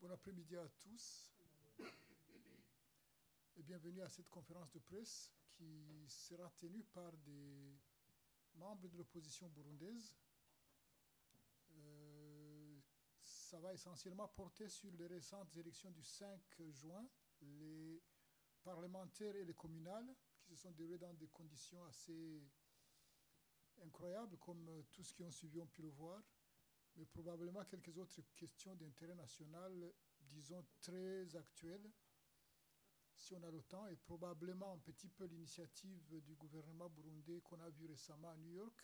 Bon après-midi à tous et bienvenue à cette conférence de presse qui sera tenue par des membres de l'opposition burundaise. Ça va essentiellement porter sur les récentes élections du 5 juin, les parlementaires et les communales qui se sont déroulées dans des conditions assez incroyables, comme tous ceux qui ont suivi ont pu le voir, mais probablement quelques autres questions d'intérêt national, disons, très actuelles, si on a le temps, et probablement un petit peu l'initiative du gouvernement burundais qu'on a vu récemment à New York,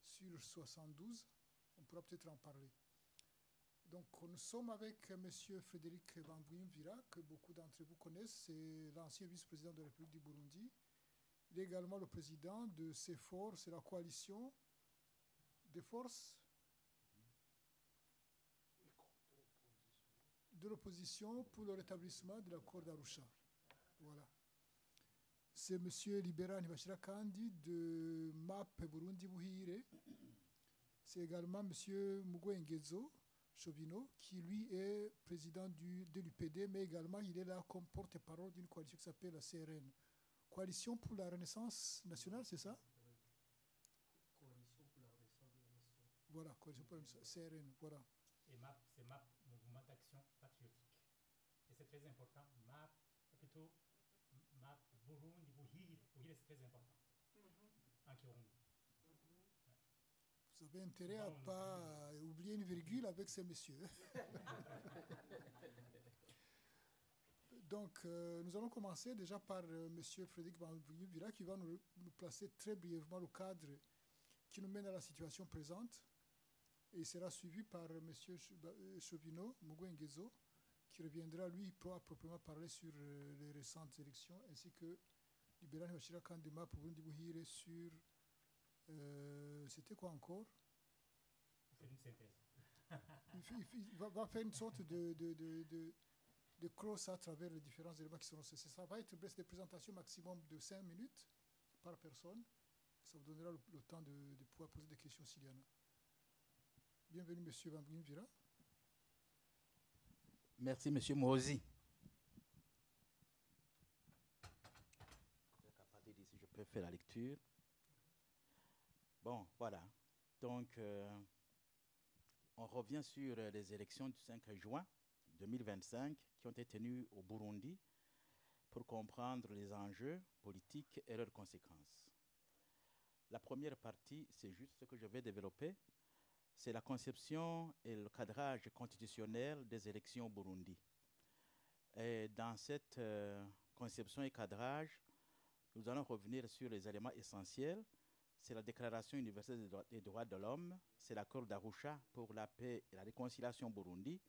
sur 72. On pourra peut-être en parler. Donc, nous sommes avec M. Frédéric Bambouyimvira, que beaucoup d'entre vous connaissent. C'est l'ancien vice-président de la République du Burundi. Il est également le président de CEFOR, c'est la coalition des forces de l'opposition pour le rétablissement de l'accord d'Arusha. Voilà. C'est M. Libera Ntibashira-Kandi de MAP Burundi Buhire. C'est également M. Mugwengezo Chobino, qui lui est président de l'UPD, mais également il est là comme porte-parole d'une coalition qui s'appelle la CRN. Coalition pour la Renaissance nationale, c'est ça? Coalition pour la Renaissance de la Nation. Voilà, Coalition pour la Renaissance, CRN, voilà. Et MAP, c'est MAP, Mouvement d'Action Patriotique. Et c'est très important, MAP, plutôt MAP Burundi Buhire. Buhire, c'est très important. En Kirundi. Vous avez intérêt à ne pas oublier une virgule avec ces messieurs. Donc, nous allons commencer déjà par M. Frédéric Bambouyimvira qui va nous placer très brièvement le cadre qui nous mène à la situation présente. Et il sera suivi par M. Chobino Mugwengezo qui reviendra, lui, à proprement parler sur les récentes élections, ainsi que Libera Ntibashira-Kandi de MAP Burundi Buhire sur... c'était quoi encore? Faire une synthèse. Il va faire une sorte de cross à travers les différents éléments qui seront cessés. Ça va être des présentations maximum de 5 minutes par personne. Ça vous donnera le temps de pouvoir poser des questions s'il y en a. Bienvenue, M. Bambouyimvira. Merci, M. Mozi. Je peux faire la lecture. Bon, voilà. Donc, on revient sur les élections du 5 juin 2025 qui ont été tenues au Burundi pour comprendre les enjeux politiques et leurs conséquences. La première partie, c'est juste ce que je vais développer, c'est la conception et le cadrage constitutionnel des élections au Burundi. Et dans cette conception et cadrage, nous allons revenir sur les éléments essentiels. C'est la Déclaration universelle des droits de l'homme, c'est l'accord d'Arusha pour la paix et la réconciliation au Burundi,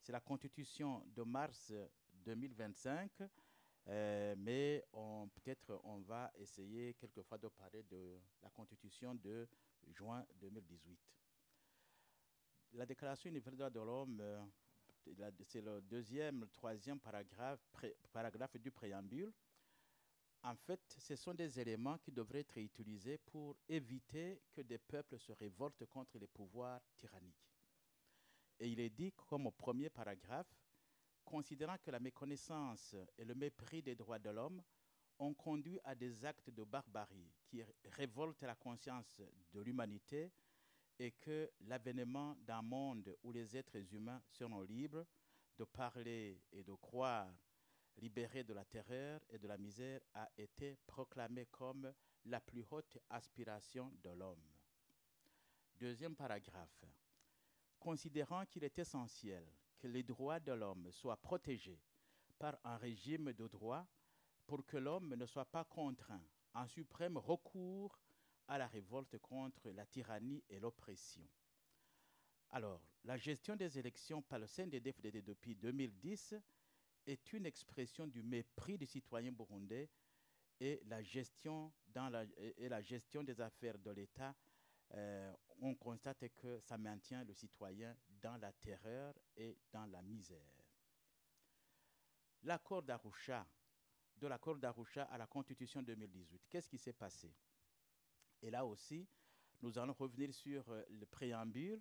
c'est la Constitution de mars 2025, mais peut-être on va essayer quelquefois de parler de la Constitution de juin 2018. La Déclaration universelle des droits de l'homme, c'est le deuxième, troisième paragraphe du préambule. En fait, ce sont des éléments qui devraient être utilisés pour éviter que des peuples se révoltent contre les pouvoirs tyranniques. Et il est dit, comme au premier paragraphe, considérant que la méconnaissance et le mépris des droits de l'homme ont conduit à des actes de barbarie qui révoltent la conscience de l'humanité et que l'avènement d'un monde où les êtres humains seront libres de parler et de croire, libérés de la terreur et de la misère, a été proclamé comme la plus haute aspiration de l'homme. Deuxième paragraphe. Considérant qu'il est essentiel que les droits de l'homme soient protégés par un régime de droit pour que l'homme ne soit pas contraint en suprême recours à la révolte contre la tyrannie et l'oppression. Alors, la gestion des élections par le CNDD-FDD depuis 2010 est une expression du mépris des citoyens burundais et la gestion des affaires de l'État. On constate que ça maintient le citoyen dans la terreur et dans la misère. L'accord d'Arusha, de l'accord d'Arusha à la Constitution 2018, qu'est-ce qui s'est passé? Et là aussi, nous allons revenir sur le préambule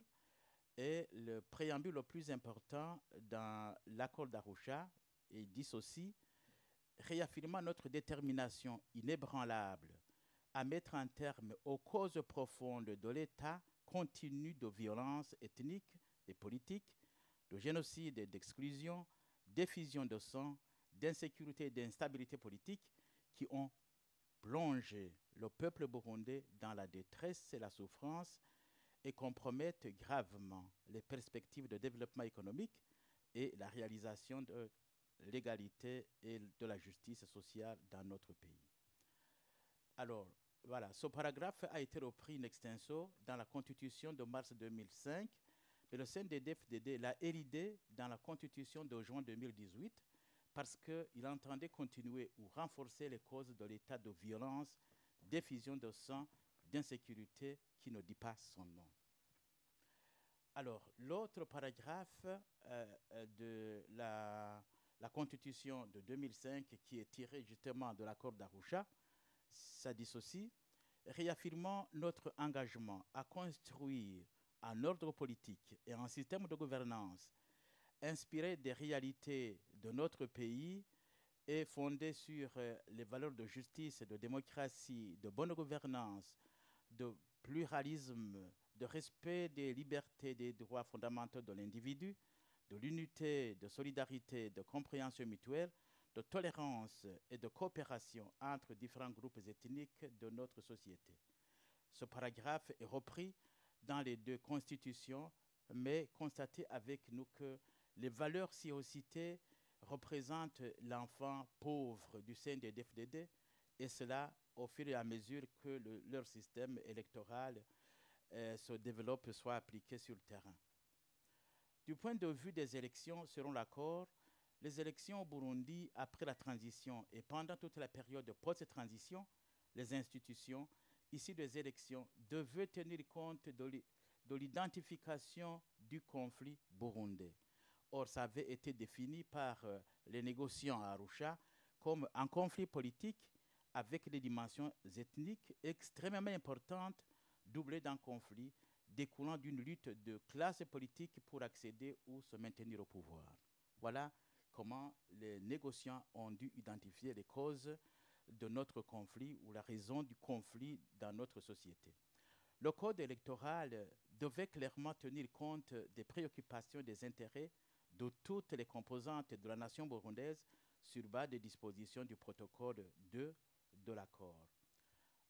Et le préambule le plus important dans l'accord d'Arusha, il dit ceci: réaffirmant notre détermination inébranlable à mettre un terme aux causes profondes de l'état continu de violence ethnique et politique, de génocide et d'exclusion, d'effusion de sang, d'insécurité et d'instabilité politique qui ont plongé le peuple burundais dans la détresse et la souffrance et compromettent gravement les perspectives de développement économique et la réalisation de l'égalité et de la justice sociale dans notre pays. Alors, voilà, ce paragraphe a été repris in extenso dans la Constitution de mars 2005, mais le CNDD-FDD l'a élidé dans la Constitution de juin 2018 parce qu'il entendait continuer ou renforcer les causes de l'état de violence, d'effusion de sang, d'insécurité qui ne dit pas son nom. Alors, l'autre paragraphe de la Constitution de 2005 qui est tiré justement de l'accord d'Arusha, ça dit ceci: réaffirmant notre engagement à construire un ordre politique et un système de gouvernance inspiré des réalités de notre pays et fondé sur les valeurs de justice, de démocratie, de bonne gouvernance, de pluralisme, de respect des libertés et des droits fondamentaux de l'individu, de l'unité, de solidarité, de compréhension mutuelle, de tolérance et de coopération entre différents groupes ethniques de notre société. Ce paragraphe est repris dans les deux constitutions, mais constatez avec nous que les valeurs ci citées représentent l'enfant pauvre du CNDD-FDD, et cela au fur et à mesure que leur système électoral se développe, soit appliqué sur le terrain. Du point de vue des élections, selon l'accord, les élections au Burundi après la transition et pendant toute la période post-transition, les institutions issues des élections devaient tenir compte de l'identification du conflit burundais. Or, ça avait été défini par les négociants à Arusha comme un conflit politique avec des dimensions ethniques extrêmement importantes, doublées d'un conflit découlant d'une lutte de classe politique pour accéder ou se maintenir au pouvoir. Voilà comment les négociants ont dû identifier les causes de notre conflit ou la raison du conflit dans notre société. Le code électoral devait clairement tenir compte des préoccupations et des intérêts de toutes les composantes de la nation burundaise sur base des dispositions du protocole 2 de l'accord.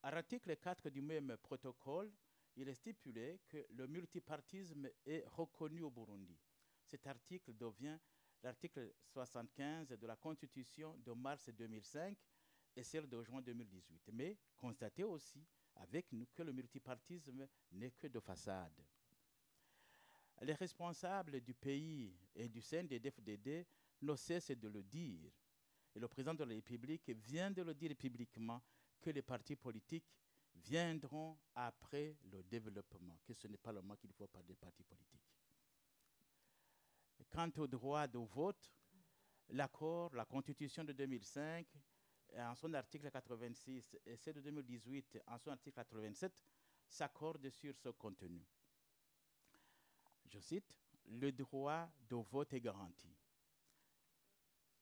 À l'article 4 du même protocole, il est stipulé que le multipartisme est reconnu au Burundi. Cet article devient l'article 75 de la Constitution de mars 2005 et celle de juin 2018. Mais constatez aussi avec nous que le multipartisme n'est que de façade. Les responsables du pays et du CNDD-FDD ne cessent de le dire. Et le président de la République vient de le dire publiquement que les partis politiques viendront après le développement, que ce n'est pas le moment qu'il faut parler des partis politiques. Quant au droit de vote, l'accord, la Constitution de 2005, en son article 86 et celle de 2018 en son article 87, s'accordent sur ce contenu. Je cite: le droit de vote est garanti.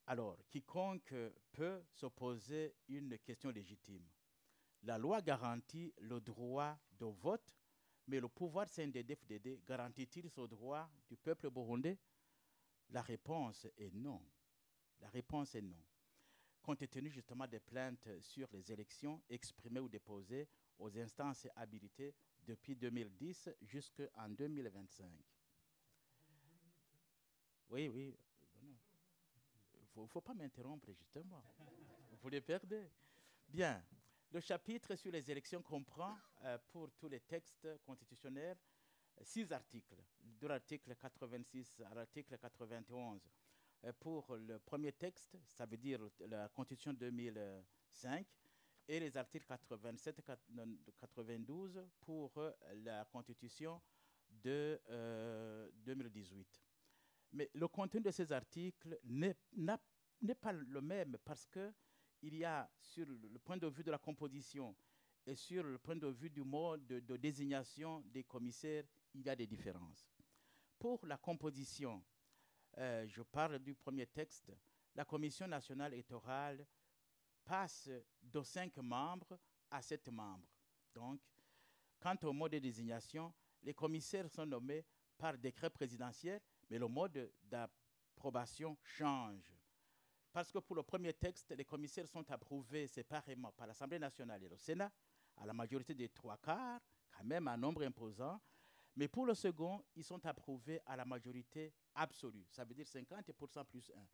Alors, quiconque peut se poser une question légitime. La loi garantit le droit de vote, mais le pouvoir CNDD-FDD garantit-il ce droit du peuple burundais? La réponse est non. La réponse est non. Compte tenu justement des plaintes sur les élections exprimées ou déposées aux instances habilitées depuis 2010 jusqu'en 2025. Oui. Il ne faut pas m'interrompre, justement. Vous les perdez. Bien. Le chapitre sur les élections comprend, pour tous les textes constitutionnels, 6 articles, de l'article 86 à l'article 91. Pour le premier texte, ça veut dire la Constitution 2005, et les articles 87 et 92 pour la Constitution de 2018. Mais le contenu de ces articles n'est pas le même parce qu'il y a, sur le point de vue de la composition et sur le point de vue du mode de désignation des commissaires, il y a des différences. pour la composition, je parle du premier texte, la Commission nationale électorale passe de 5 membres à 7 membres. Donc, quant au mode de désignation, les commissaires sont nommés par décret présidentiel, mais le mode d'approbation change. Parce que pour le premier texte, les commissaires sont approuvés séparément par l'Assemblée nationale et le Sénat, à la majorité des 3/4, quand même un nombre imposant. Mais pour le second, ils sont approuvés à la majorité absolue. Ça veut dire 50% plus 1.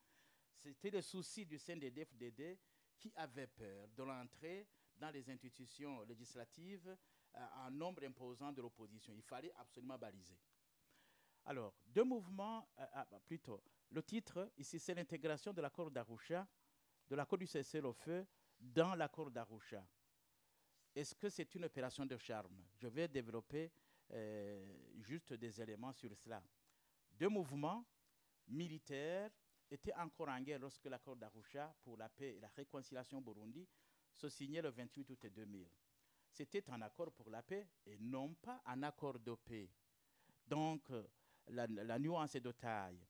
C'était le souci du CNDD-FDD qui avait peur de l'entrée dans les institutions législatives en nombre imposant de l'opposition. Il fallait absolument baliser. Alors, deux mouvements, plutôt. Le titre, ici, c'est l'intégration de l'accord d'Arusha, de l'accord du cessez-le-feu dans l'accord d'Arusha. Est-ce que c'est une opération de charme? Je vais développer juste des éléments sur cela. Deux mouvements militaires étaient encore en guerre lorsque l'accord d'Arusha pour la paix et la réconciliation au Burundi se signait le 28 août 2000. C'était un accord pour la paix et non pas un accord de paix. Donc, la nuance est de taille.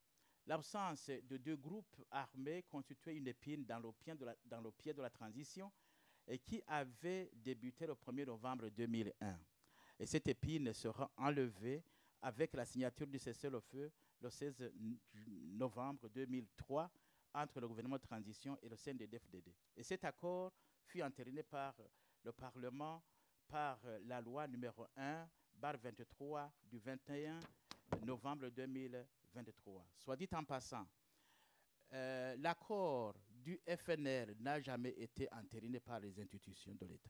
L'absence de deux groupes armés constituait une épine dans le pied de la transition et qui avait débuté le 1er novembre 2001. Et cette épine sera enlevée avec la signature du cessez-le-feu le 16 novembre 2003 entre le gouvernement de transition et le CNDD-FDD. Et cet accord fut entériné par le Parlement par la loi numéro 1/23 du 21 novembre 2023. Soit dit en passant, l'accord du FNL n'a jamais été entériné par les institutions de l'État.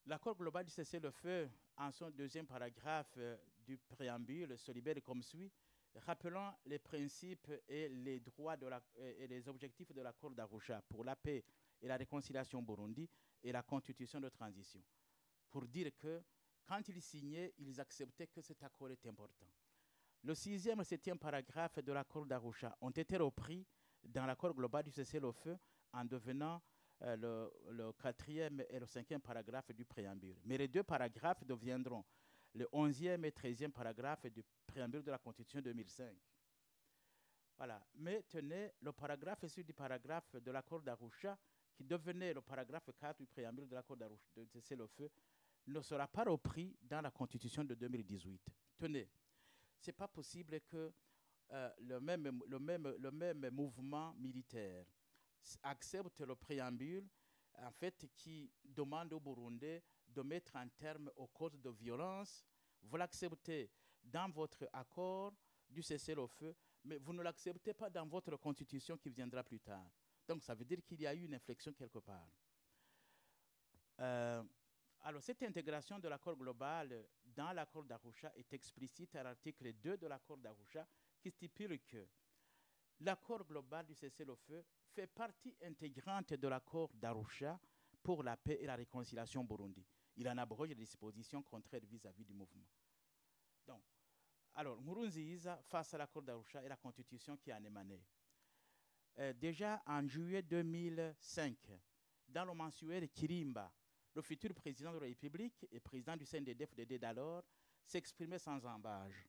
L'accord global du cessez-le-feu, en son deuxième paragraphe du préambule, se libère comme suit, rappelant les principes et les droits et les objectifs de l'accord d'Arusha pour la paix et la réconciliation au Burundi et la constitution de transition. Pour dire que, quand ils signaient, ils acceptaient que cet accord est important. Le 6e et 7e paragraphe de l'accord d'Arusha ont été repris dans l'accord global du cessez-le-feu en devenant le 4e et le 5e paragraphe du préambule. Mais les deux paragraphes deviendront le 11e et 13e paragraphe du préambule de la Constitution 2005. Voilà. Mais tenez, le paragraphe issu du paragraphe de l'accord d'Arusha, qui devenait le paragraphe 4 du préambule de l'accord d'Arusha, de cessez-le-feu, ne sera pas repris dans la Constitution de 2018. Tenez, ce n'est pas possible que le même mouvement militaire accepte le préambule en fait, qui demande au Burundais de mettre un terme aux causes de violence. Vous l'acceptez dans votre accord du cessez-le-feu, mais vous ne l'acceptez pas dans votre constitution qui viendra plus tard. Donc, ça veut dire qu'il y a eu une inflexion quelque part. Alors, cette intégration de l'accord global dans l'accord d'Arusha est explicite à l'article 2 de l'accord d'Arusha qui stipule que l'accord global du cessez-le-feu fait partie intégrante de l'accord d'Arusha pour la paix et la réconciliation au Burundi. Il en abroge les dispositions contraires vis-à-vis du mouvement. Donc, alors, Nkurunziza, face à l'accord d'Arusha et la constitution qui en émanait. Déjà en juillet 2005, dans le mensuel Kirimba, le futur président de la République et président du CNDD-FDD d'alors s'exprimait sans embâche.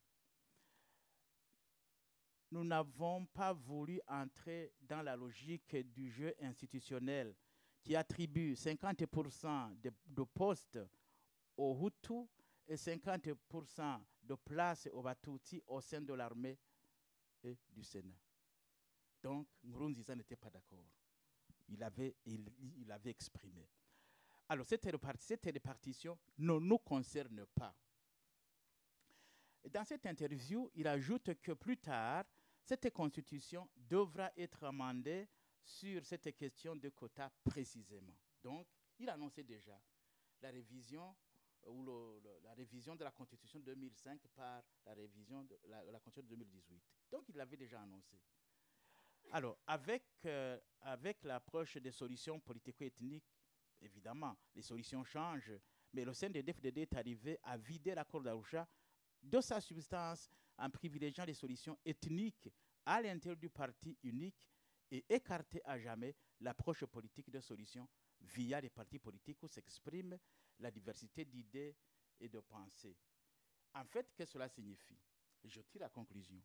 Nous n'avons pas voulu entrer dans la logique du jeu institutionnel qui attribue 50% de postes aux Hutus et 50% de places aux Batutsi au sein de l'armée et du Sénat. Donc, Nkurunziza n'était pas d'accord. Il avait exprimé. Alors, cette répartition ne nous concerne pas. Et dans cette interview, il ajoute que plus tard, cette constitution devra être amendée sur cette question de quotas précisément. Donc, il annonçait déjà la révision la révision de la constitution de 2005 par la révision de la constitution de 2018. Donc, il l'avait déjà annoncé. Alors, avec l'approche des solutions politico-ethniques, évidemment, les solutions changent, mais le CNDD-FDD est arrivé à vider l'accord d'Arusha de sa substance en privilégiant les solutions ethniques à l'intérieur du parti unique et écarter à jamais l'approche politique de solutions via les partis politiques où s'exprime la diversité d'idées et de pensées. En fait, qu'est-ce que cela signifie? Je tire la conclusion.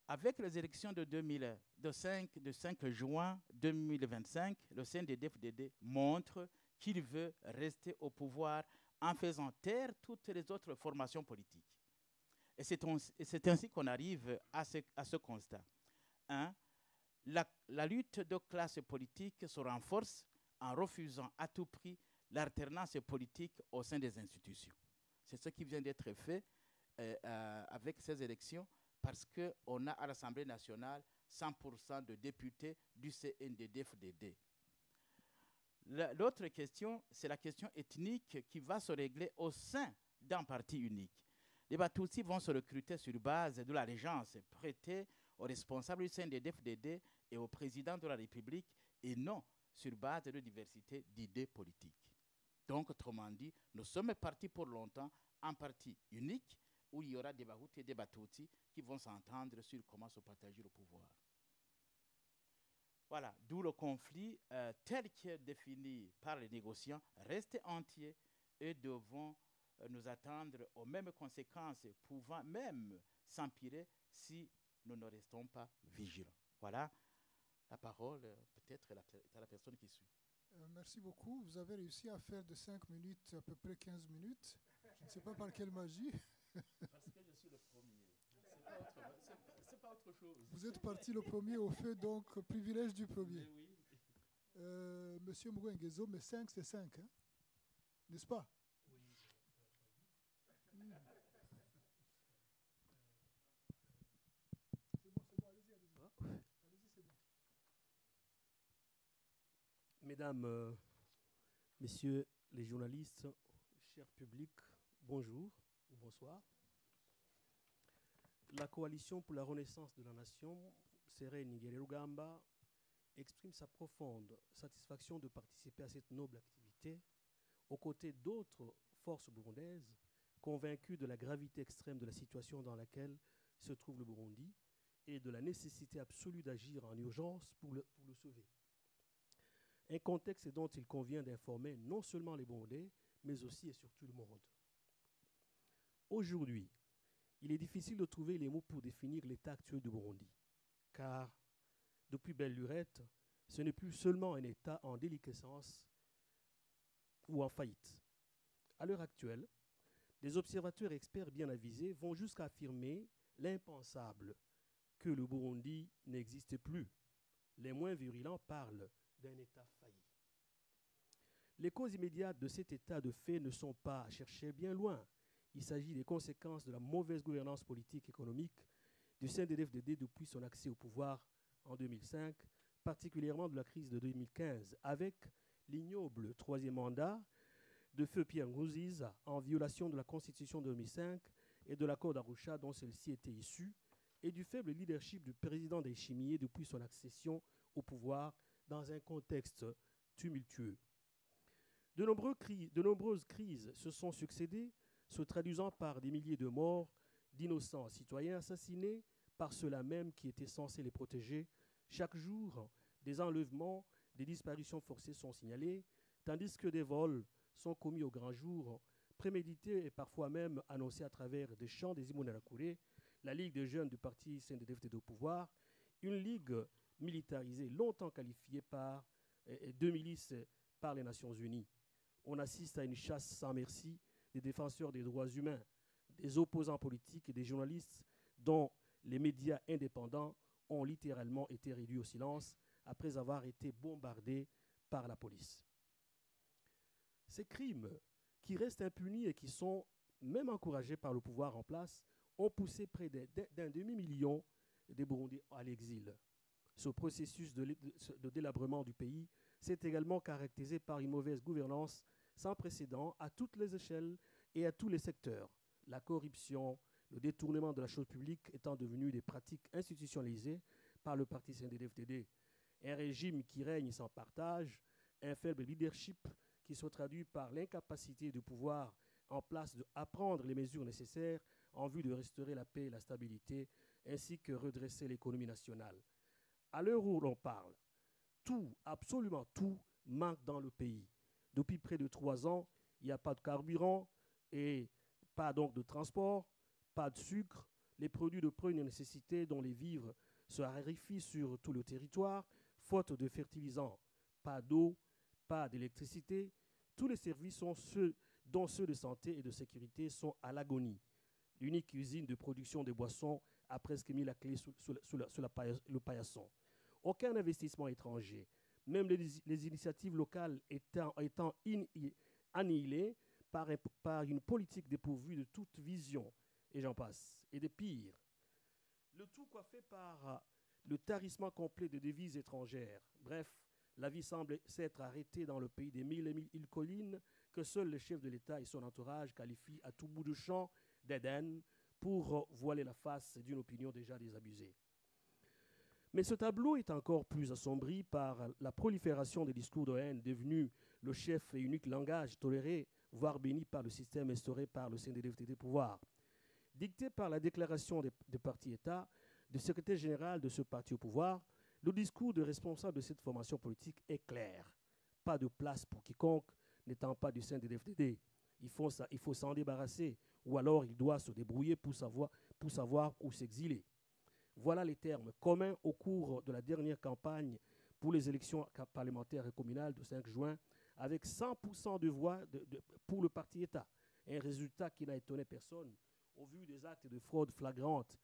Avec les élections de 5 juin 2025, le CNDD-FDD montre qu'il veut rester au pouvoir en faisant taire toutes les autres formations politiques. Et c'est ainsi qu'on arrive à ce constat. 1. La lutte de classe politique se renforce en refusant à tout prix l'alternance politique au sein des institutions. C'est ce qui vient d'être fait avec ces élections, parce qu'on a à l'Assemblée nationale 100% de députés du CNDD-FDD. L'autre question, c'est la question ethnique qui va se régler au sein d'un parti unique. Les Batutsis vont se recruter sur base de l'allégeance prêtée aux responsables du CNDD-FDD et au président de la République, et non sur base de diversité d'idées politiques. Donc, autrement dit, nous sommes partis pour longtemps en parti unique, où il y aura des Bahutus et des Batutsis qui vont s'entendre sur comment se partager le pouvoir. Voilà, d'où le conflit tel que défini par les négociants reste entier et devons nous attendre aux mêmes conséquences, pouvant même s'empirer si nous ne restons pas vigilants. Voilà, la parole peut-être à la personne qui suit. Merci beaucoup. Vous avez réussi à faire de 5 minutes à peu près 15 minutes. Je ne sais pas par quelle magie. Parce que je suis le premier. C'est pas autre chose. Vous êtes parti le premier au feu, donc privilège du premier. Oui. Monsieur Mouengezo, mais 5 c'est 5, hein? N'est-ce pas? Oui. C'est bon, allez-y. Allez-y, c'est bon. Mesdames, Messieurs les journalistes, cher public, bonjour ou bonsoir. La Coalition pour la Renaissance de la Nation, Sereni Nigere-Rugamba, exprime sa profonde satisfaction de participer à cette noble activité aux côtés d'autres forces burundaises convaincues de la gravité extrême de la situation dans laquelle se trouve le Burundi et de la nécessité absolue d'agir en urgence pour le sauver. Un contexte dont il convient d'informer non seulement les Burundais, mais aussi et surtout le monde. Aujourd'hui, il est difficile de trouver les mots pour définir l'état actuel du Burundi, car depuis belle lurette, ce n'est plus seulement un état en déliquescence ou en faillite. À l'heure actuelle, des observateurs experts bien avisés vont jusqu'à affirmer l'impensable, que le Burundi n'existe plus. Les moins virulents parlent d'un état failli. Les causes immédiates de cet état de fait ne sont pas à chercher bien loin. Il s'agit des conséquences de la mauvaise gouvernance politique et économique du CNDD-FDD depuis son accès au pouvoir en 2005, particulièrement de la crise de 2015, avec l'ignoble troisième mandat de feu Pierre Nkurunziza en violation de la Constitution de 2005 et de l'accord d'Arusha dont celle-ci était issue, et du faible leadership du président Ndayishimiye depuis son accession au pouvoir dans un contexte tumultueux. De nombreuses crises se sont succédées, se traduisant par des milliers de morts d'innocents citoyens assassinés par ceux-là même qui étaient censés les protéger. Chaque jour, des enlèvements, des disparitions forcées sont signalées, tandis que des vols sont commis au grand jour, prémédités et parfois même annoncés à travers des chants des Imbonerakure, la Ligue des jeunes du parti CNDD-FDD au pouvoir, une ligue militarisée longtemps qualifiée de milice par les Nations Unies. On assiste à une chasse sans merci des défenseurs des droits humains, des opposants politiques et des journalistes dont les médias indépendants ont littéralement été réduits au silence après avoir été bombardés par la police. Ces crimes, qui restent impunis et qui sont même encouragés par le pouvoir en place, ont poussé près d'un demi-million de Burundais à l'exil. Ce processus de délabrement du pays s'est également caractérisé par une mauvaise gouvernance sans précédent à toutes les échelles et à tous les secteurs. La corruption, le détournement de la chose publique étant devenus des pratiques institutionnalisées par le parti CNDD-FDD. Un régime qui règne sans partage, un faible leadership qui se traduit par l'incapacité du pouvoir en place à prendre les mesures nécessaires en vue de restaurer la paix et la stabilité, ainsi que redresser l'économie nationale. À l'heure où l'on parle, tout, absolument tout, manque dans le pays. Depuis près de 3 ans, il n'y a pas de carburant et Pas donc de transport, pas de sucre, les produits de première nécessité dont les vivres se raréfient sur tout le territoire, faute de fertilisants, pas d'eau, pas d'électricité. Tous les services sont ceux dont ceux de santé et de sécurité sont à l'agonie. L'unique usine de production de boissons a presque mis la clé sous le paillasson. Aucun investissement étranger, même les initiatives locales étant annihilées par une politique dépourvue de toute vision, et j'en passe, et de pire. Le tout coiffé par le tarissement complet de devises étrangères. Bref, la vie semble s'être arrêtée dans le pays des mille et mille îles collines que seul le chef de l'État et son entourage qualifient à tout bout de champ d'Éden pour voiler la face d'une opinion déjà désabusée. Mais ce tableau est encore plus assombri par la prolifération des discours de haine devenus le chef et unique langage toléré, voire béni par le système instauré par le CNDD-FDD pouvoir. Dicté par la déclaration des partis-États, du secrétaire général de ce parti au pouvoir, le discours de responsable de cette formation politique est clair. Pas de place pour quiconque n'étant pas du CNDD-FDD. Il faut s'en débarrasser, ou alors il doit se débrouiller pour savoir où s'exiler. Voilà les termes communs au cours de la dernière campagne pour les élections parlementaires et communales du 5 juin, avec 100% de voix pour le parti État. Un résultat qui n'a étonné personne au vu des actes de fraude flagrantes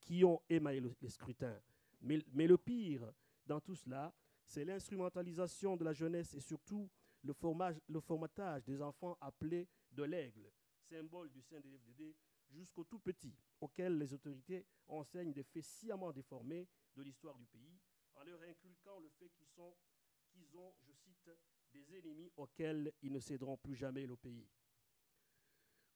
qui ont émaillé les scrutins. Mais le pire dans tout cela, c'est l'instrumentalisation de la jeunesse et surtout le formatage des enfants appelés de l'aigle, symbole du CNDD-FDD, jusqu'aux tout petits, auxquels les autorités enseignent des faits sciemment déformés de l'histoire du pays, en leur inculquant le fait qu'ils ont, je cite, des ennemis auxquels ils ne céderont plus jamais le pays.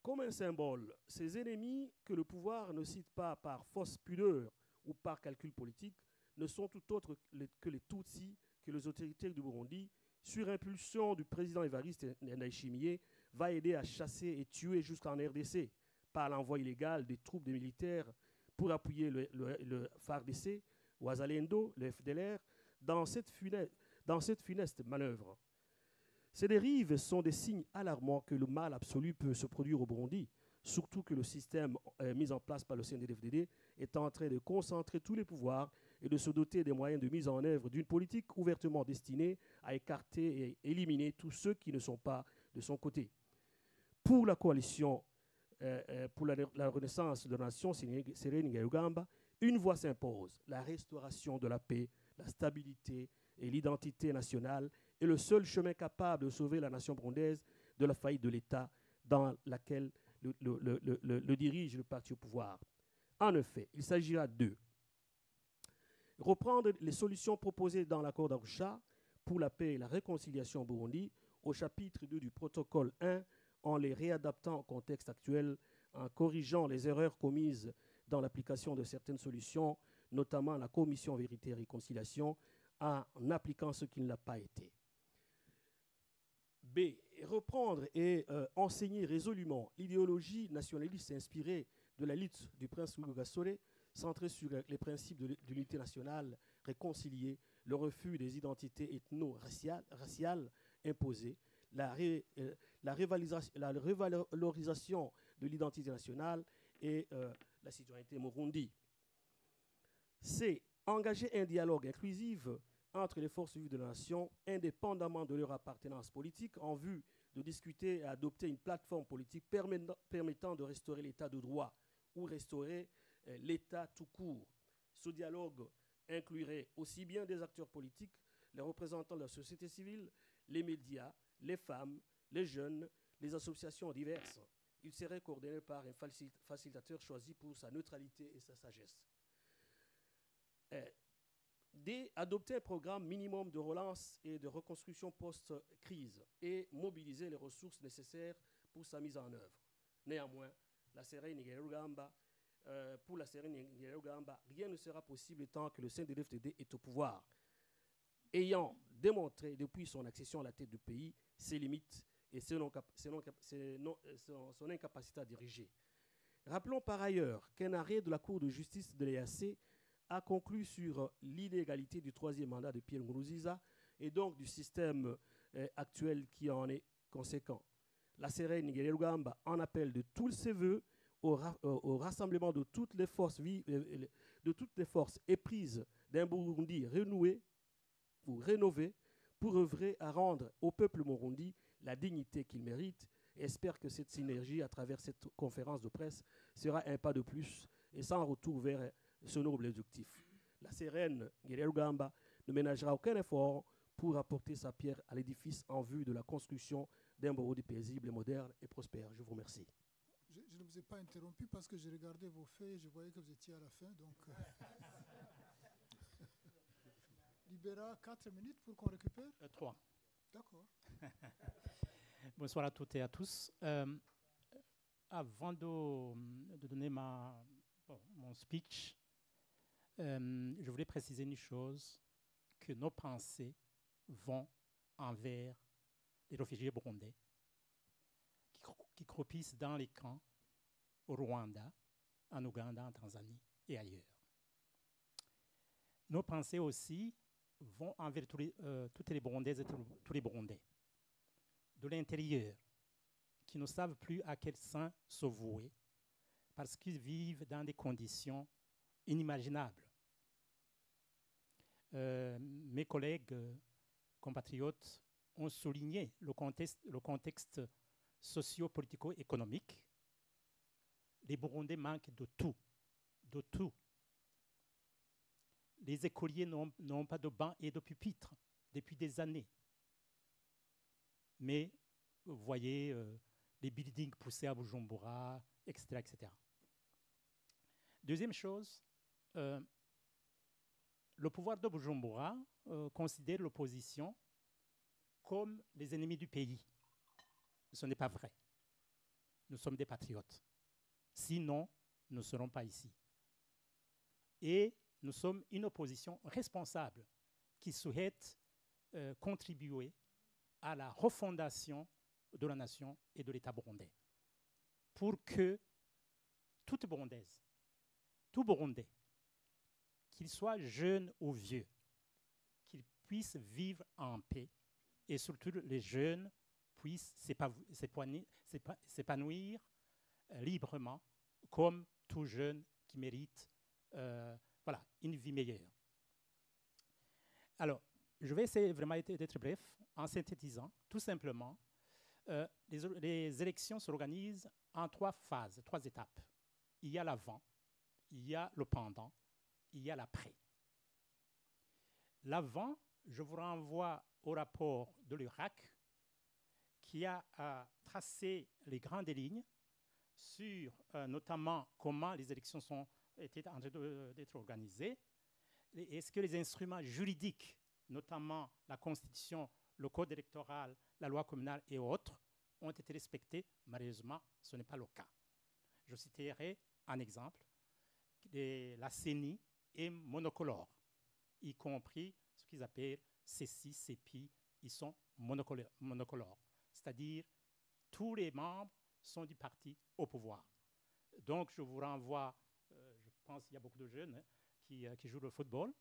Comme un symbole, ces ennemis que le pouvoir ne cite pas par fausse pudeur ou par calcul politique ne sont tout autres que les Tutsis que les autorités du Burundi, sur impulsion du président Évariste Ndayishimiye, va aider à chasser et tuer jusqu'en RDC par l'envoi illégal des troupes des militaires pour appuyer le FARDC, Ouazalendo, le FDLR, dans cette funeste manœuvre. Ces dérives sont des signes alarmants que le mal absolu peut se produire au Burundi, surtout que le système mis en place par le CNDD-FDD est en train de concentrer tous les pouvoirs et de se doter des moyens de mise en œuvre d'une politique ouvertement destinée à écarter et éliminer tous ceux qui ne sont pas de son côté. Pour la coalition pour la renaissance de la nation Sereni-Ugamba, une voie s'impose, la restauration de la paix, la stabilité et l'identité nationale est le seul chemin capable de sauver la nation burundaise de la faillite de l'État dans laquelle le dirige le parti au pouvoir. En effet, il s'agira de reprendre les solutions proposées dans l'accord d'Arusha pour la paix et la réconciliation au Burundi au chapitre 2 du protocole 1 en les réadaptant au contexte actuel, en corrigeant les erreurs commises dans l'application de certaines solutions, notamment la commission Vérité et Réconciliation, en appliquant ce qui ne l'a pas été. B. Reprendre et enseigner résolument l'idéologie nationaliste inspirée de la lutte du prince Louis Gasore, centrée sur les principes de l'unité nationale réconciliée, le refus des identités ethno-raciales imposées, la revalorisation de l'identité nationale et la citoyenneté Murundi. C'est engager un dialogue inclusif entre les forces vives de la nation, indépendamment de leur appartenance politique, en vue de discuter et adopter une plateforme politique permettant de restaurer l'état de droit ou restaurer l'état tout court. Ce dialogue inclurait aussi bien des acteurs politiques, les représentants de la société civile, les médias, les femmes, les jeunes, les associations diverses. Il serait coordonné par un facilitateur choisi pour sa neutralité et sa sagesse. D. Adopter un programme minimum de relance et de reconstruction post-crise et mobiliser les ressources nécessaires pour sa mise en œuvre. Néanmoins, pour la Sereni-Ugamba, rien ne sera possible tant que le CNDD-FDD est au pouvoir, ayant démontré depuis son accession à la tête du pays ses limites et son incapacité à diriger. Rappelons par ailleurs qu'un arrêt de la Cour de justice de l'EAC a conclu sur l'illégalité du troisième mandat de Pierre Nkurunziza et donc du système actuel qui en est conséquent. La CRN Ngererugamba en appelle de tous ses voeux au rassemblement de toutes les forces éprises d'un Burundi renoué ou rénové pour œuvrer à rendre au peuple burundi la dignité qu'il mérite. Et espère que cette synergie à travers cette conférence de presse sera un pas de plus et sans retour vers ce noble objectif. La CRN Ngererugamba ne ménagera aucun effort pour apporter sa pierre à l'édifice en vue de la construction d'un Burundi paisible, moderne et prospère. Je vous remercie. Je ne vous ai pas interrompu parce que j'ai regardé vos feuilles et je voyais que vous étiez à la fin. Donc, Libéra, 4 minutes pour qu'on récupère 3. D'accord. Bonsoir à toutes et à tous. Avant de donner mon speech, je voulais préciser une chose, que nos pensées vont envers les réfugiés burundais qui croupissent dans les camps au Rwanda, en Ouganda, en Tanzanie et ailleurs. Nos pensées aussi vont envers toutes les Burundaises et tous les Burundais de l'intérieur qui ne savent plus à quel sein se vouer parce qu'ils vivent dans des conditions inimaginables. Mes collègues compatriotes ont souligné le contexte socio-politico-économique. Les Burundais manquent de tout, de tout. Les écoliers n'ont pas de bancs et de pupitres depuis des années. Mais vous voyez les buildings poussés à Bujumbura, etc., etc. Deuxième chose, le pouvoir de Bujumbura considère l'opposition comme les ennemis du pays. Ce n'est pas vrai. Nous sommes des patriotes. Sinon, nous ne serons pas ici. Et nous sommes une opposition responsable qui souhaite contribuer à la refondation de la nation et de l'État burundais pour que toute Burundaise, tout Burundais, qu'il soit jeune ou vieux, qu'il puisse vivre en paix et surtout les jeunes puissent s'épanouir librement comme tout jeune qui mérite une vie meilleure. Alors, je vais essayer vraiment d'être bref en synthétisant. Tout simplement, les élections s'organisent en 3 phases, 3 étapes. Il y a l'avant, il y a le pendant, il y a l'après. L'avant, je vous renvoie au rapport de l'URAC qui a tracé les grandes lignes sur notamment comment les élections étaient en train d'être organisées. Est-ce que les instruments juridiques, notamment la Constitution, le Code électoral, la loi communale et autres, ont été respectés? Malheureusement, ce n'est pas le cas. Je citerai un exemple. La CENI est monocolore, y compris ce qu'ils appellent C6, CEPI, ils sont monocolores. C'est-à-dire, tous les membres sont du parti au pouvoir. Donc, je vous renvoie, je pense qu'il y a beaucoup de jeunes qui jouent le football.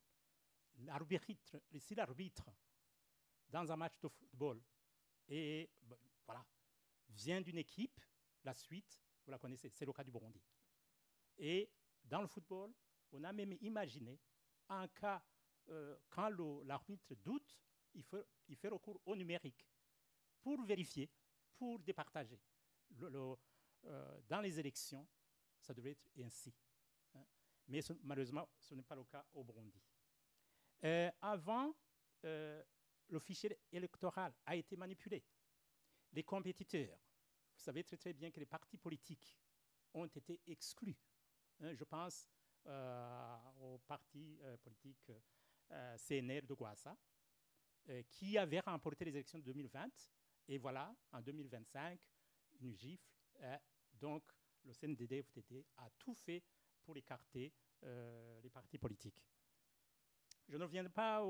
Si l'arbitre, dans un match de football, vient d'une équipe, la suite, vous la connaissez, c'est le cas du Burundi. Et dans le football, on a même imaginé un cas, quand l'arbitre doute, il fait recours au numérique pour vérifier, pour départager. Dans les élections, ça devrait être ainsi. Hein. Mais malheureusement, ce n'est pas le cas au Burundi. Avant, le fichier électoral a été manipulé. Les compétiteurs, vous savez très très bien que les partis politiques ont été exclus. Je pense au parti politique CNR de Gwassa, qui avait remporté les élections de 2020. Et voilà, en 2025, une gifle. Donc, le CNDD-FDD a tout fait pour écarter les partis politiques. Je ne reviens pas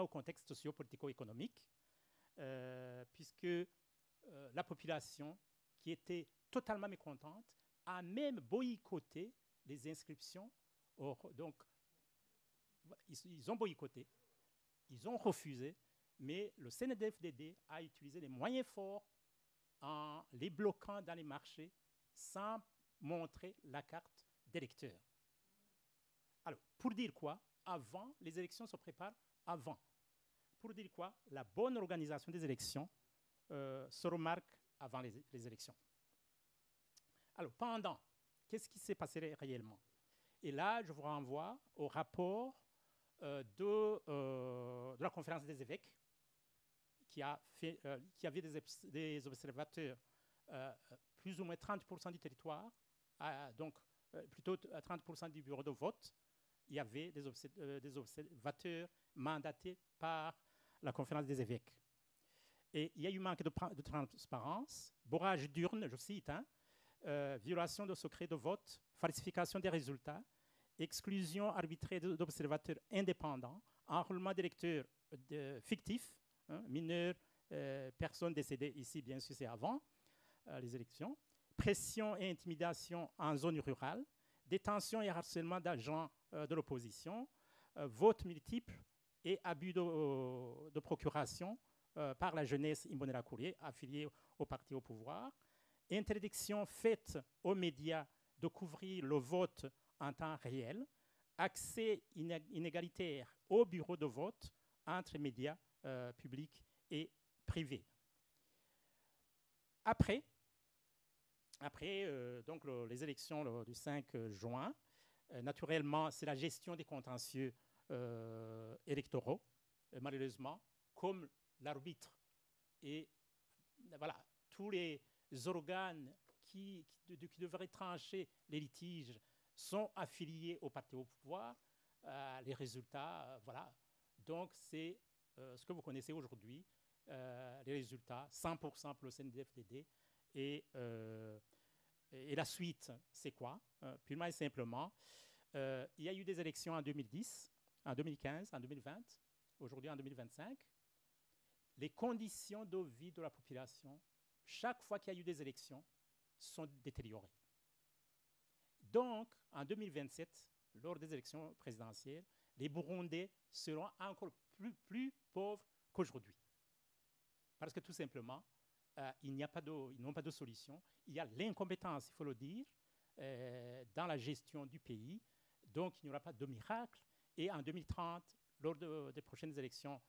au contexte socio-politico-économique, puisque la population, qui était totalement mécontente, a même boycotté les inscriptions. Donc, ils ont boycotté, ils ont refusé, mais le CNDD-FDD a utilisé les moyens forts en les bloquant dans les marchés sans montrer la carte d'électeur. Alors, pour dire quoi? Avant, les élections se préparent avant. Pour dire quoi? La bonne organisation des élections se remarque avant les élections. Alors, pendant, qu'est-ce qui s'est passé réellement? Et là, je vous renvoie au rapport de la conférence des évêques qui avait des observateurs, plus ou moins 30% du territoire, donc plutôt 30% du bureau de vote. Il y avait des observateurs mandatés par la conférence des évêques. Et il y a eu manque de transparence, borrage d'urnes, je cite, violation de secret de vote, falsification des résultats, exclusion arbitraire d'observateurs indépendants, enrôlement d'électeurs fictifs, mineurs, personnes décédées ici, bien sûr, c'est avant les élections, pression et intimidation en zone rurale, détention et harcèlement d'agents de l'opposition, vote multiple et abus de procuration par la jeunesse Imbonera Courrier, affiliée au parti au pouvoir, interdiction faite aux médias de couvrir le vote en temps réel, accès inégalitaire au bureau de vote entre médias publics et privés. Après donc les élections du 5 juin, naturellement, c'est la gestion des contentieux électoraux, malheureusement, comme l'arbitre et voilà, tous les organes qui devraient trancher les litiges sont affiliés au parti au pouvoir. Les résultats, voilà. Donc, c'est ce que vous connaissez aujourd'hui, les résultats, 100% pour le CNDD-FDD. Et la suite, c'est quoi? Purement et simplement, il y a eu des élections en 2010, en 2015, en 2020, aujourd'hui en 2025. Les conditions de vie de la population, chaque fois qu'il y a eu des élections, sont détériorées. Donc, en 2027, lors des élections présidentielles, les Burundais seront encore plus pauvres qu'aujourd'hui. Parce que tout simplement, ils n'ont pas de solution. Il y a l'incompétence, il faut le dire, dans la gestion du pays. Donc, il n'y aura pas de miracle. Et en 2030, lors des prochaines élections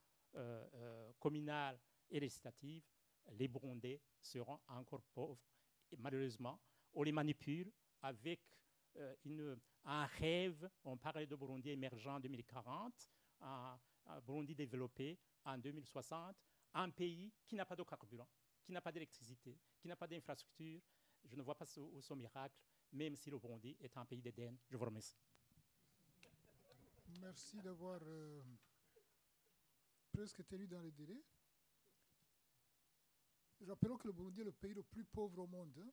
communales et législatives, les Burundais seront encore pauvres. Et malheureusement, on les manipule avec un rêve. On parlait de Burundi émergent en 2040, un Burundi développé en 2060, un pays qui n'a pas de carburant, qui n'a pas d'électricité, qui n'a pas d'infrastructure. Je ne vois pas où ce miracle, même si le Burundi est un pays d'Éden. Je vous remercie. Merci d'avoir presque tenu dans les délais. Rappelons que le Burundi est le pays le plus pauvre au monde,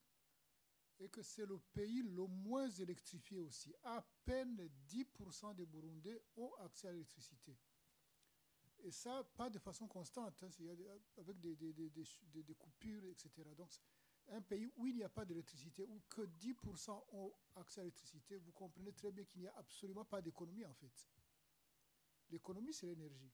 et que c'est le pays le moins électrifié aussi. À peine 10% des Burundais ont accès à l'électricité. Et ça, pas de façon constante, avec des coupures, etc. Donc, un pays où il n'y a pas d'électricité, où que 10% ont accès à l'électricité, vous comprenez très bien qu'il n'y a absolument pas d'économie, en fait. L'économie, c'est l'énergie.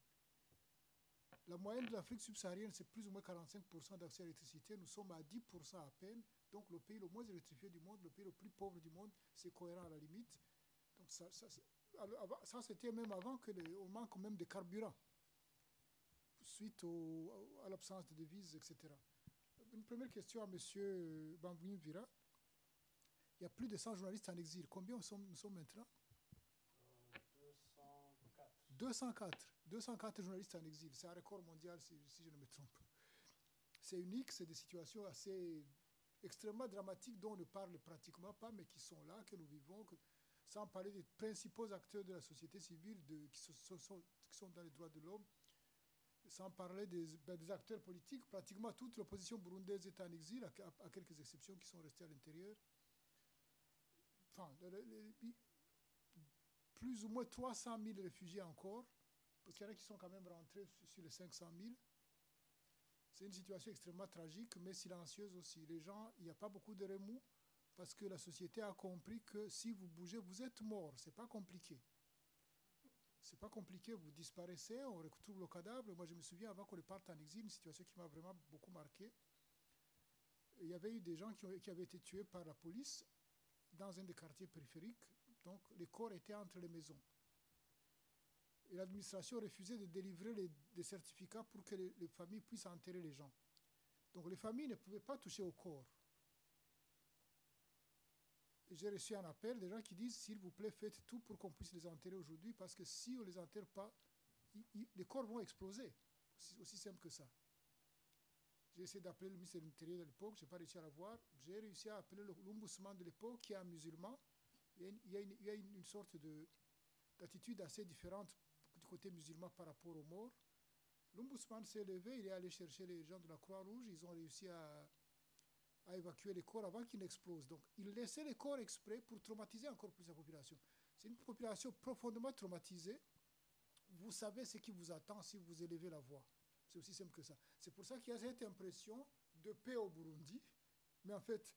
La moyenne de l'Afrique subsaharienne, c'est plus ou moins 45% d'accès à l'électricité. Nous sommes à 10% à peine. Donc, le pays le moins électrifié du monde, le pays le plus pauvre du monde, c'est cohérent à la limite. Donc, ça c'était même avant qu'on manque même de carburant, suite à l'absence de devises, etc. Une première question à M. Bambouni Vira. Il y a plus de 100 journalistes en exil. Combien nous sommes maintenant? 204 journalistes en exil. C'est un record mondial, si je ne me trompe. C'est unique, c'est des situations assez extrêmement dramatiques dont on ne parle pratiquement pas, mais qui sont là, que nous vivons, sans parler des principaux acteurs de la société civile qui sont dans les droits de l'homme, sans parler des acteurs politiques. Pratiquement toute l'opposition burundaise est en exil, à quelques exceptions qui sont restées à l'intérieur. Enfin, plus ou moins 300 000 réfugiés encore, parce qu'il y en a qui sont quand même rentrés sur les 500 000. C'est une situation extrêmement tragique, mais silencieuse aussi. Les gens, il n'y a pas beaucoup de remous, parce que la société a compris que si vous bougez, vous êtes mort. C'est pas compliqué. C'est pas compliqué, vous disparaissez, on retrouve le cadavre. Moi, je me souviens, avant qu'on parte en exil, une situation qui m'a vraiment beaucoup marqué. il y avait eu des gens qui avaient été tués par la police dans un des quartiers périphériques. Donc les corps étaient entre les maisons. Et l'administration refusait de délivrer des certificats pour que les familles puissent enterrer les gens. Donc les familles ne pouvaient pas toucher au corps. Et j'ai reçu un appel des gens qui disent, s'il vous plaît, faites tout pour qu'on puisse les enterrer aujourd'hui, parce que si on ne les enterre pas, les corps vont exploser. Aussi simple que ça. J'ai essayé d'appeler le ministre de l'Intérieur de l'époque, je n'ai pas réussi à l'avoir. J'ai réussi à appeler l'ombudsman de l'époque, qui est un musulman. Il y a une sorte d'attitude assez différente du côté musulman par rapport aux morts. L'ombudsman s'est levé, il est allé chercher les gens de la Croix-Rouge, ils ont réussi à évacuer les corps avant qu'ils n'explosent. Donc, ils laissaient les corps exprès pour traumatiser encore plus la population. C'est une population profondément traumatisée. Vous savez ce qui vous attend si vous élevez la voix. C'est aussi simple que ça. C'est pour ça qu'il y a cette impression de paix au Burundi. Mais en fait,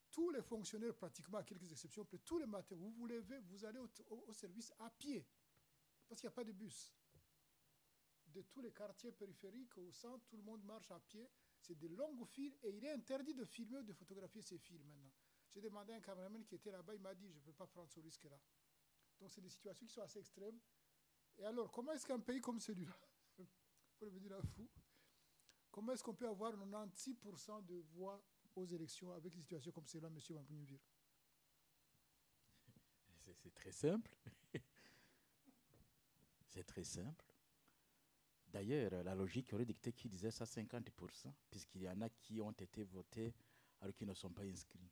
tous les fonctionnaires, pratiquement à quelques exceptions, tous les matins, vous vous levez, vous allez au service à pied. Parce qu'il n'y a pas de bus. De tous les quartiers périphériques au centre, tout le monde marche à pied. C'est des longues files et il est interdit de filmer ou de photographier ces files maintenant. J'ai demandé à un caméraman qui était là-bas, il m'a dit, je ne peux pas prendre ce risque-là. Donc c'est des situations qui sont assez extrêmes. Et alors, comment est-ce qu'un pays comme celui-là, pour revenir à vous, comment est-ce qu'on peut avoir 96% de voix aux élections avec des situations comme celle-là, M. Wampunyvir? C'est très simple. C'est très simple. D'ailleurs, la logique aurait dicté qui disait ça 50%, puisqu'il y en a qui ont été votés alors qu'ils ne sont pas inscrits.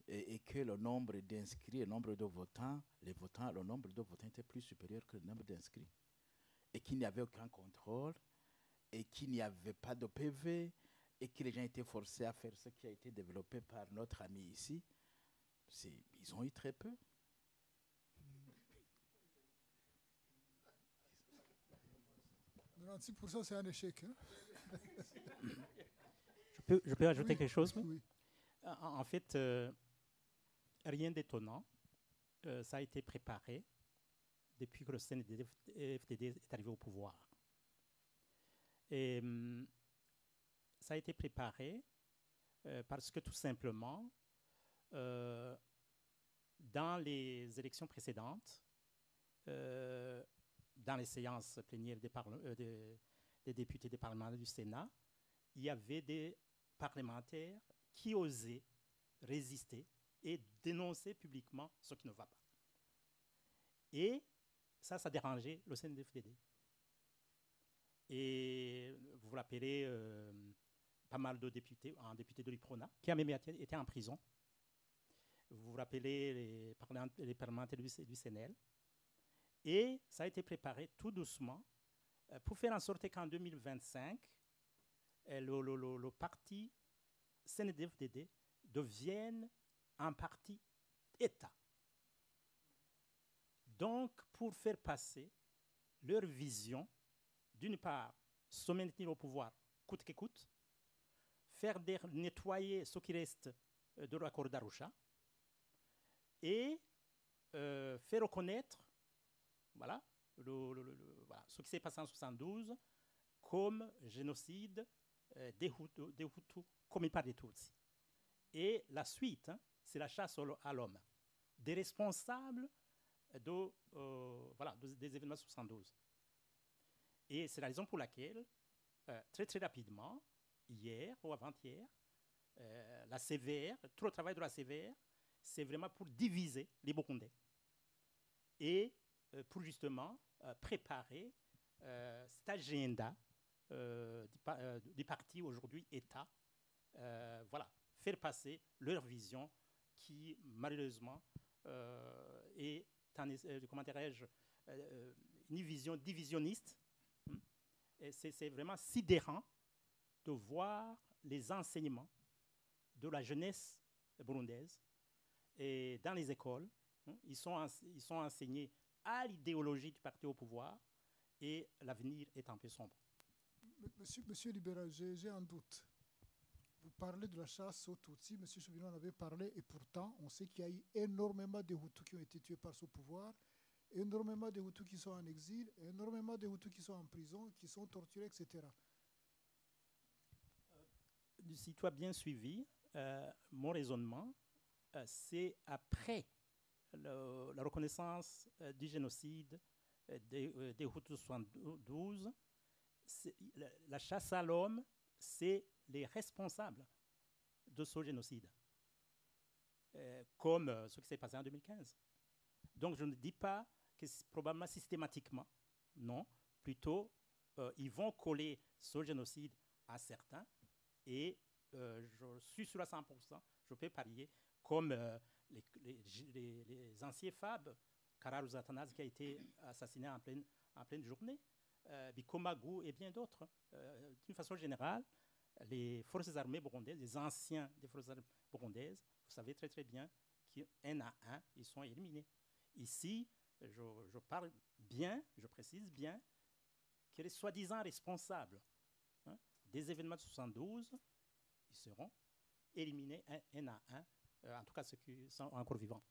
Et que le nombre d'inscrits, le nombre de votants, le nombre de votants était plus supérieur que le nombre d'inscrits. Et qu'il n'y avait aucun contrôle, et qu'il n'y avait pas de PV, et que les gens étaient forcés à faire ce qui a été développé par notre ami ici. Ils ont eu très peu. 96%, c'est un échec. Hein? Je peux ajouter quelque chose? Oui. En fait, rien d'étonnant. Ça a été préparé depuis que le CNDD-FDD est arrivé au pouvoir. Et ça a été préparé parce que tout simplement, dans les élections précédentes, dans les séances plénières des députés des parlementaires du Sénat, il y avait des parlementaires qui osaient résister et dénoncer publiquement ce qui ne va pas. Et ça dérangeait le CNDD-FDD. Et vous vous rappelez pas mal de députés, un député de l'UPRONA qui a même été en prison. Vous vous rappelez les parlementaires du CNL. Et ça a été préparé tout doucement pour faire en sorte qu'en 2025, le parti CNDD-FDD devienne un parti État. Donc, pour faire passer leur vision, d'une part, se maintenir au pouvoir coûte que coûte, faire nettoyer ce qui reste de l'accord d'Arusha et faire reconnaître voilà, ce qui s'est passé en 1972 comme génocide des Hutus commis par les Tutsis. Et la suite, c'est la chasse à l'homme des responsables des événements 72. Et c'est la raison pour laquelle, très très rapidement, hier ou avant-hier, la CVR, tout le travail de la CVR, c'est vraiment pour diviser les Burundais et pour justement préparer cet agenda du parti aujourd'hui État, faire passer leur vision qui malheureusement est comment dirais-je, une vision divisionniste. Et c'est vraiment sidérant de voir les enseignements de la jeunesse burundaise et dans les écoles. Ils sont enseignés à l'idéologie du parti au pouvoir et l'avenir est un peu sombre. Monsieur Libéral, j'ai un doute. Vous parlez de la chasse aux Tutsis, M. Chauvinon en avait parlé, et pourtant, on sait qu'il y a eu énormément de Hutus qui ont été tués par ce pouvoir, énormément de Hutus qui sont en exil, énormément de Hutus qui sont en prison, qui sont torturés, etc. si tu as bien suivi, mon raisonnement, c'est après la reconnaissance du génocide des Hutus 72, la chasse à l'homme, c'est les responsables de ce génocide, comme ce qui s'est passé en 2015. Donc je ne dis pas que c'est probablement systématiquement, non, plutôt ils vont coller ce génocide à certains, et je suis sûr à 100%, je peux parier, comme les anciens FAB, Kararu Zatanaz qui a été assassiné en pleine journée, Bikomagu et bien d'autres. D'une façon générale, les forces armées burundaises, les anciens des forces armées burundaises, vous savez très très bien qu'un à un, ils sont éliminés. Ici, je parle bien, je précise bien, que les soi-disant responsables des événements de 72, ils seront éliminés un à un, en tout cas ceux qui sont encore vivants.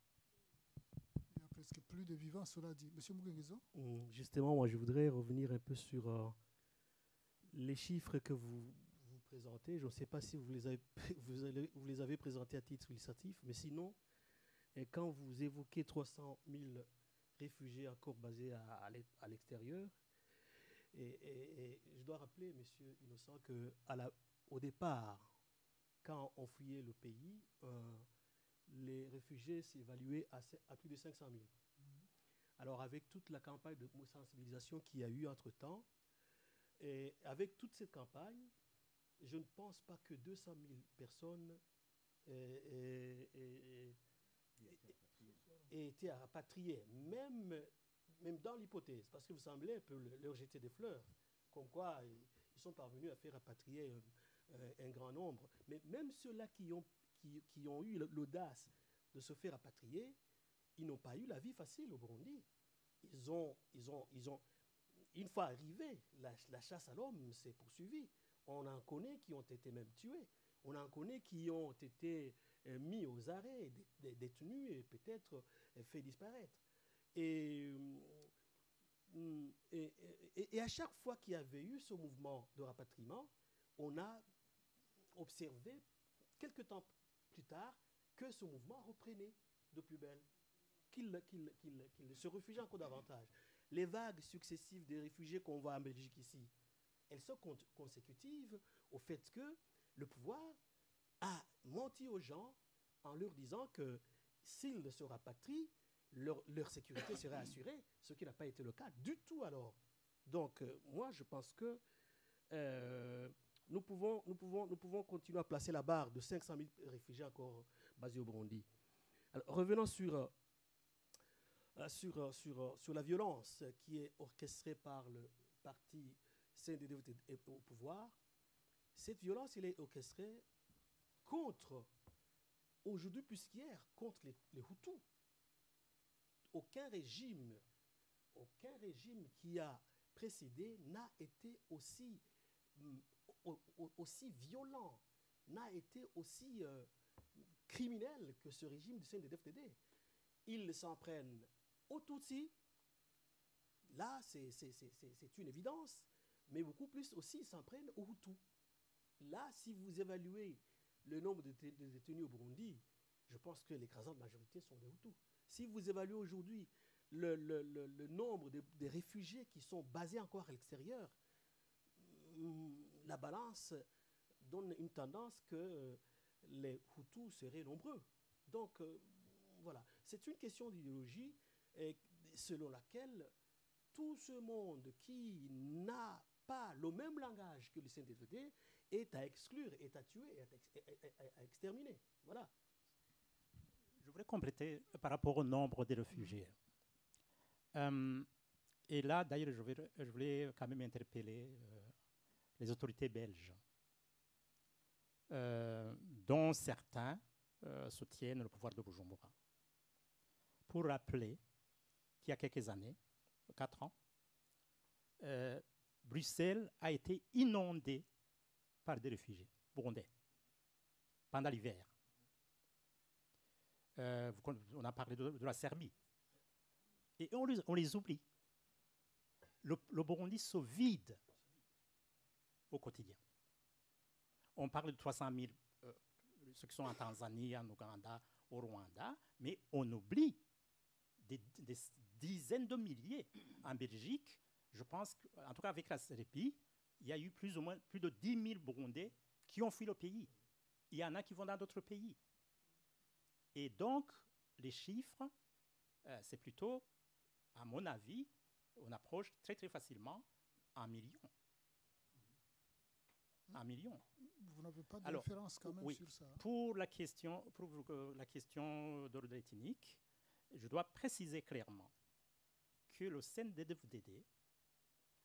Il y a presque plus de vivants, cela dit. Monsieur Mugengezo? Justement, moi, je voudrais revenir un peu sur les chiffres que vous présentez. Je ne sais pas si vous les avez présentés à titre illustratif, mais sinon, quand vous évoquez 300 000 réfugiés encore basés à l'extérieur, et je dois rappeler, monsieur Innocent, qu'au départ, quand on fouillait le pays, les réfugiés s'évaluaient à plus de 500 000. Alors, avec toute la campagne de sensibilisation qu'il y a eu entre-temps, et avec toute cette campagne, je ne pense pas que 200 000 personnes aient été rapatriées, même dans l'hypothèse, parce que vous semblez un peu leur jeter des fleurs, comme quoi ils sont parvenus à faire rapatrier un grand nombre. Mais même ceux-là qui ont eu l'audace de se faire rapatrier, ils n'ont pas eu la vie facile au Burundi. Ils ont une fois arrivés, la chasse à l'homme s'est poursuivie. On en connaît qui ont été même tués. On en connaît qui ont été mis aux arrêts, détenus et peut-être fait disparaître. Et à chaque fois qu'il y avait eu ce mouvement de rapatriement, on a observé, quelque temps plus tard, que ce mouvement reprenait de plus belle, qu'il se réfugie encore davantage. Les vagues successives des réfugiés qu'on voit en Belgique ici, elles sont consécutives au fait que le pouvoir a menti aux gens en leur disant que s'ils se rapatrient, leur sécurité serait assurée, ce qui n'a pas été le cas du tout alors. Donc, moi, je pense que nous pouvons continuer à placer la barre de 500 000 réfugiés encore basés au Burundi. Alors, revenons sur la violence qui est orchestrée par le parti CNDD au pouvoir. Cette violence, elle est orchestrée contre, aujourd'hui plus qu'hier, contre les Hutus. Aucun régime qui a précédé n'a été aussi violent, n'a été aussi criminel que ce régime du CNDD-FDD. Ils s'en prennent aux Tutsis, là c'est une évidence, mais beaucoup plus aussi ils s'en prennent aux Hutus. Là, si vous évaluez le nombre de détenus au Burundi, je pense que l'écrasante majorité sont des Hutus. Si vous évaluez aujourd'hui le nombre de réfugiés qui sont basés encore à l'extérieur, la balance donne une tendance que les Hutus seraient nombreux. Donc, voilà. C'est une question d'idéologie selon laquelle tout ce monde qui n'a pas le même langage que le CNDD est à exclure, est à tuer, est à exterminer. Voilà. Je voudrais compléter par rapport au nombre des réfugiés. Et là, d'ailleurs, je voulais quand même interpeller les autorités belges, dont certains soutiennent le pouvoir de Bujumbura, pour rappeler qu'il y a quelques années, 4 ans, Bruxelles a été inondée par des réfugiés burundais pendant l'hiver. On a parlé de la Serbie. Et on les oublie. Le Burundi se vide au quotidien. On parle de 300 000, ceux qui sont en Tanzanie, en Ouganda, au Rwanda, mais on oublie des dizaines de milliers. En Belgique, je pense, en tout cas avec la CRPI, il y a eu plus ou moins plus de 10 000 Burundais qui ont fui le pays. Il y en a qui vont dans d'autres pays. Et donc, les chiffres, c'est plutôt, à mon avis, on approche très très facilement 1 million. 1 million. Vous n'avez pas de Alors, référence quand même oui, sur ça. pour la question d'ordre ethnique, je dois préciser clairement que le CNDD-FDD,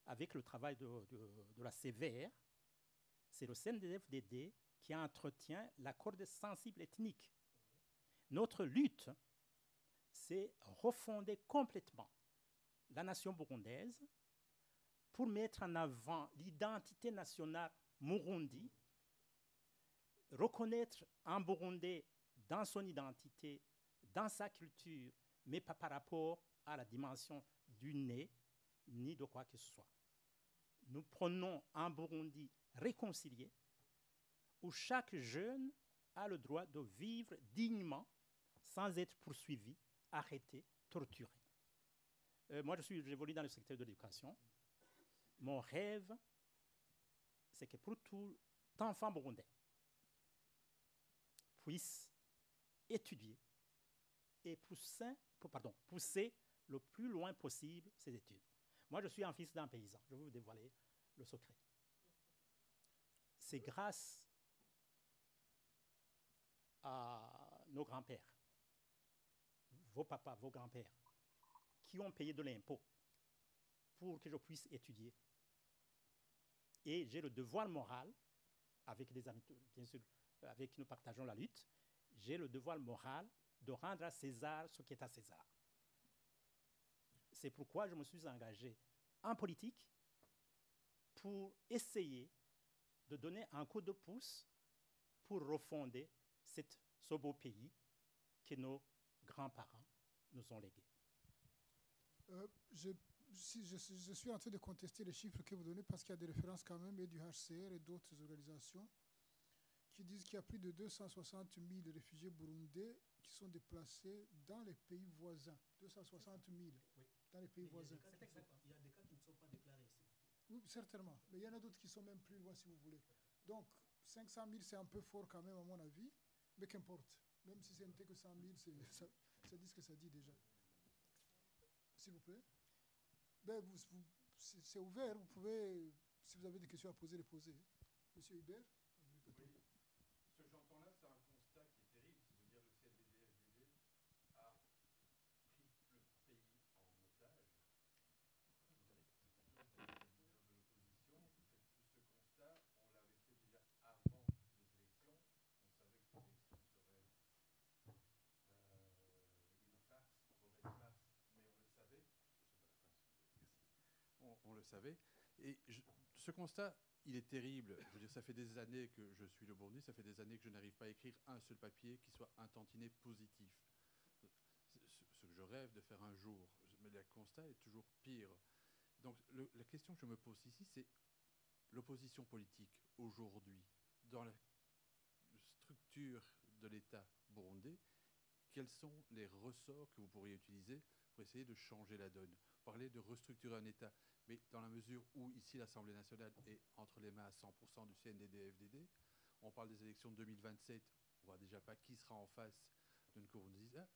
avec le travail de la CVR, c'est le CNDD-FDD qui entretient la corde sensible ethnique. Notre lutte, c'est refonder complètement la nation burundaise pour mettre en avant l'identité nationale Murundi, reconnaître un Burundais dans son identité, dans sa culture, mais pas par rapport à la dimension du nez, ni de quoi que ce soit. Nous prenons un Burundi réconcilié, où chaque jeune a le droit de vivre dignement, sans être poursuivi, arrêté, torturé. Moi, j'évolue dans le secteur de l'éducation. Mon rêve, c'est que pour tout enfant burundais puisse étudier et pousser le plus loin possible ses études. Moi, je suis un fils d'un paysan. Je vais vous dévoiler le secret. C'est grâce à nos grands-pères, vos papas, vos grands-pères, qui ont payé de l'impôt pour que je puisse étudier. Et j'ai le devoir moral, avec des amis, bien sûr, avec qui nous partageons la lutte, j'ai le devoir moral de rendre à César ce qui est à César. C'est pourquoi je me suis engagé en politique pour essayer de donner un coup de pouce pour refonder ce beau pays que nos grands-parents nous ont légué. Je suis en train de contester les chiffres que vous donnez parce qu'il y a des références quand même et du HCR et d'autres organisations qui disent qu'il y a plus de 260 000 réfugiés burundais qui sont déplacés dans les pays voisins. 260 000 oui. Dans les pays voisins. Il y a des cas qui ne sont pas déclarés ici. Oui, certainement. Mais il y en a d'autres qui sont même plus loin si vous voulez. Donc 500 000 c'est un peu fort quand même à mon avis, mais qu'importe. Même si ce n'était que 100 000, ça dit ce que ça dit déjà. S'il vous plaît. Ben, c'est ouvert, vous pouvez, si vous avez des questions à poser, les poser. Monsieur Hubert. Oui. Ce que j'entends là, c'est un constat qui est terrible. C'est-à-dire le CNDD-FDD a pris le pays en otage. Vous êtes leader de l'opposition. Vous faites plus ce constat. On l'avait fait déjà avant les élections. On savait que ces élections seraient une farce, mauvaise farce, mais on le savait. On le savait. Et ce constat, il est terrible. Je veux dire, ça fait des années que je suis le Burundi, ça fait des années que je n'arrive pas à écrire un seul papier qui soit un tantinet positif. Ce que je rêve de faire un jour. Mais le constat est toujours pire. Donc la question que je me pose ici, c'est l'opposition politique aujourd'hui, dans la structure de l'État burundais, quels sont les ressorts que vous pourriez utiliser pour essayer de changer la donne? Parler de restructurer un État, mais dans la mesure où ici l'Assemblée nationale est entre les mains à 100% du CNDD-FDD, on parle des élections de 2027, on ne voit déjà pas qui sera en face de Nkurunziza,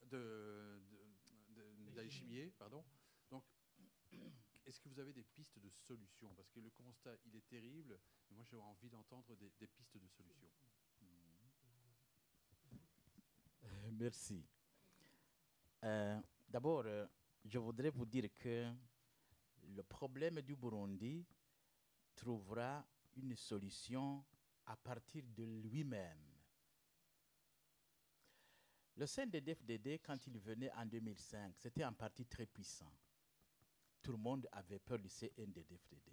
d'Aïchimier, pardon. Donc, est-ce que vous avez des pistes de solutions? Parce que le constat, il est terrible, mais moi j'ai envie d'entendre des pistes de solutions. Merci. D'abord, je voudrais vous dire que le problème du Burundi trouvera une solution à partir de lui-même. Le CNDD-FDD, quand il venait en 2005, c'était un parti très puissant. Tout le monde avait peur du CNDD-FDD.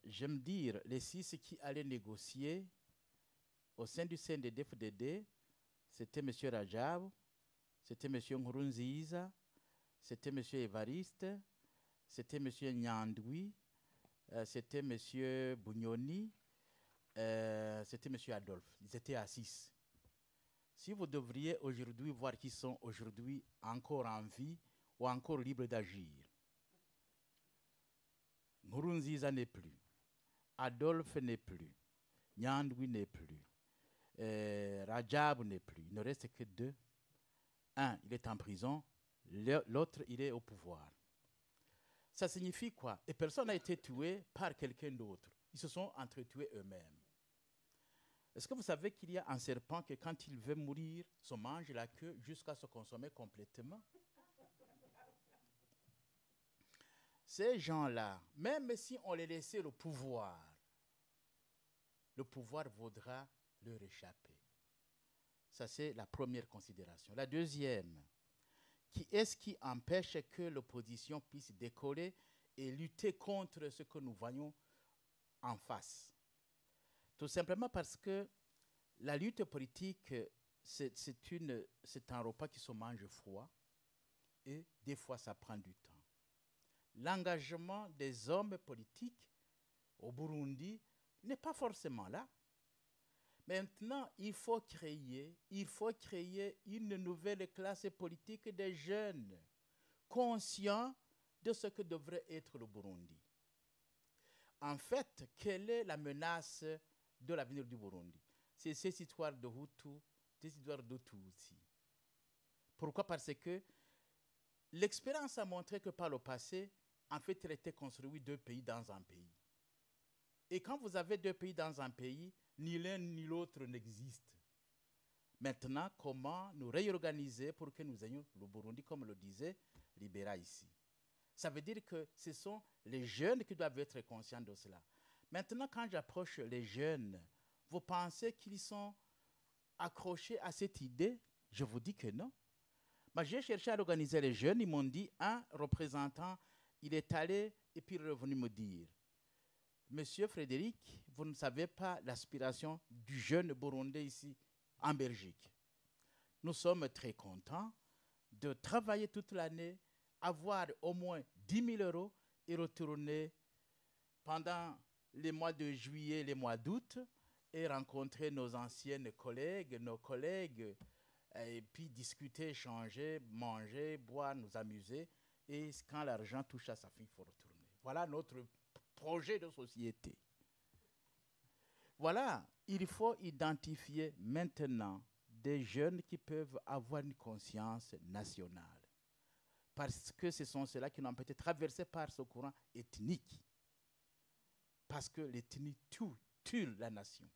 J'aime dire, les 6 qui allaient négocier au sein du CNDD-FDD, c'était M. Rajab, c'était M. Nkurunziza, c'était M. Evariste, c'était M. Nyandoui, c'était M. Bunyoni, c'était M. Adolphe. Ils étaient à 6. Si vous devriez aujourd'hui voir qui sont aujourd'hui encore en vie ou encore libres d'agir, Nkurunziza n'est plus, Adolphe n'est plus, Nyandwi n'est plus, Rajab n'est plus. Il ne reste que 2. Un, il est en prison, l'autre, il est au pouvoir. Ça signifie quoi? Et personne n'a été tué par quelqu'un d'autre. Ils se sont entretués eux-mêmes. Est-ce que vous savez qu'il y a un serpent que quand il veut mourir, se mange la queue jusqu'à se consommer complètement? Ces gens-là, même si on les laissait le pouvoir vaudra leur échapper. Ça, c'est la première considération. La deuxième, qui est-ce qui empêche que l'opposition puisse décoller et lutter contre ce que nous voyons en face? Tout simplement parce que la lutte politique, c'est un repas qui se mange froid et des fois ça prend du temps. L'engagement des hommes politiques au Burundi n'est pas forcément là. Maintenant, il faut créer une nouvelle classe politique des jeunes conscients de ce que devrait être le Burundi. En fait, quelle est la menace de l'avenir du Burundi? C'est ces histoires de Hutu, ces histoires de Tutsi. Pourquoi? Parce que l'expérience a montré que par le passé, en fait, il était construit 2 pays dans un pays. Et quand vous avez 2 pays dans un pays, ni l'un ni l'autre n'existe. Maintenant, comment nous réorganiser pour que nous ayons le Burundi, comme le disait Libera ici? Ça veut dire que ce sont les jeunes qui doivent être conscients de cela. Maintenant, quand j'approche les jeunes, vous pensez qu'ils sont accrochés à cette idée? Je vous dis que non. Mais j'ai cherché à organiser les jeunes. Ils m'ont dit, un représentant, il est allé et puis il est revenu me dire, Monsieur Frédéric, vous ne savez pas l'aspiration du jeune Burundais ici en Belgique. Nous sommes très contents de travailler toute l'année, avoir au moins 10 000 € et retourner pendant les mois de juillet, les mois d'août et rencontrer nos anciennes collègues, nos collègues, et puis discuter, échanger, manger, boire, nous amuser. Et quand l'argent touche à sa fin, il faut retourner. Voilà notre projet de société. Voilà, il faut identifier maintenant des jeunes qui peuvent avoir une conscience nationale. Parce que ce sont ceux-là qui n'ont pas été traversés par ce courant ethnique. Parce que l'ethnie tue la nation.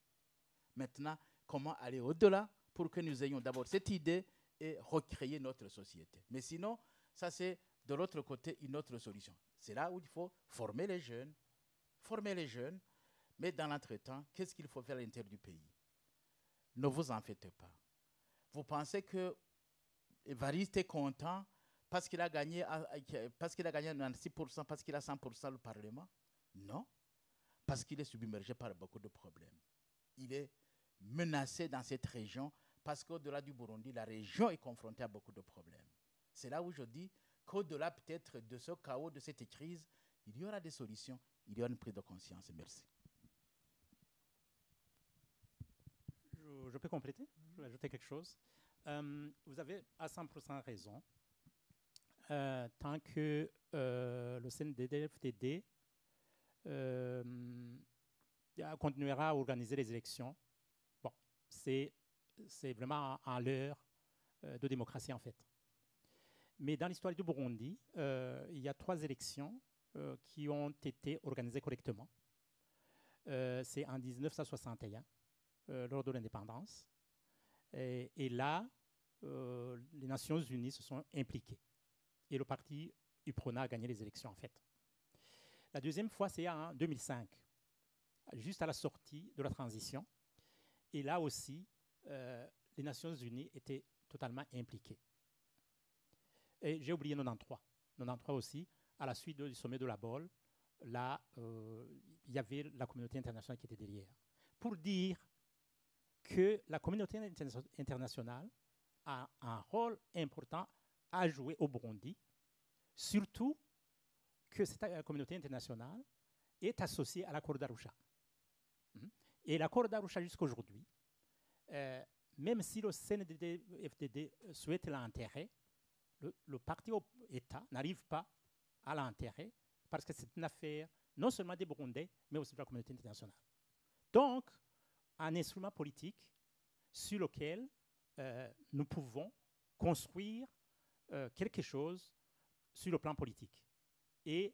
Maintenant, comment aller au-delà pour que nous ayons d'abord cette idée et recréer notre société. Mais sinon, ça c'est de l'autre côté une autre solution. C'est là où il faut former les jeunes, mais dans l'entretemps, qu'est-ce qu'il faut faire à l'intérieur du pays? Ne vous en faites pas. Vous pensez que Évariste est content parce qu'il a gagné 96%, parce qu'il a 100% le Parlement? Non, parce qu'il est submergé par beaucoup de problèmes. Il est menacé dans cette région parce qu'au-delà du Burundi, la région est confrontée à beaucoup de problèmes. C'est là où je dis qu'au-delà peut-être de ce chaos, de cette crise, il y aura des solutions, il y aura une prise de conscience. Merci. Je peux compléter? Je vais ajouter quelque chose. Vous avez à 100% raison. Tant que le CNDD-FDD continuera à organiser les élections, bon, c'est vraiment à l'heure de démocratie en fait. Mais dans l'histoire du Burundi, il y a 3 élections qui ont été organisées correctement. C'est en 1961, lors de l'indépendance. Et là, les Nations Unies se sont impliquées. Et le parti UPRONA a gagné les élections, en fait. La deuxième fois, c'est en 2005, juste à la sortie de la transition. Et là aussi, les Nations Unies étaient totalement impliquées. Et j'ai oublié 93. 93 aussi, à la suite du sommet de la Baule, là, il y avait la communauté internationale qui était derrière. Pour dire que la communauté internationale a un rôle important à jouer au Burundi, surtout que cette communauté internationale est associée à l'accord d'Arusha. Et l'accord d'Arusha jusqu'aujourd'hui, même si le CNDD-FDD souhaite l'enterrer, le parti au État n'arrive pas à l'enterrer parce que c'est une affaire non seulement des Burundais, mais aussi de la communauté internationale. Donc, un instrument politique sur lequel nous pouvons construire quelque chose sur le plan politique. Et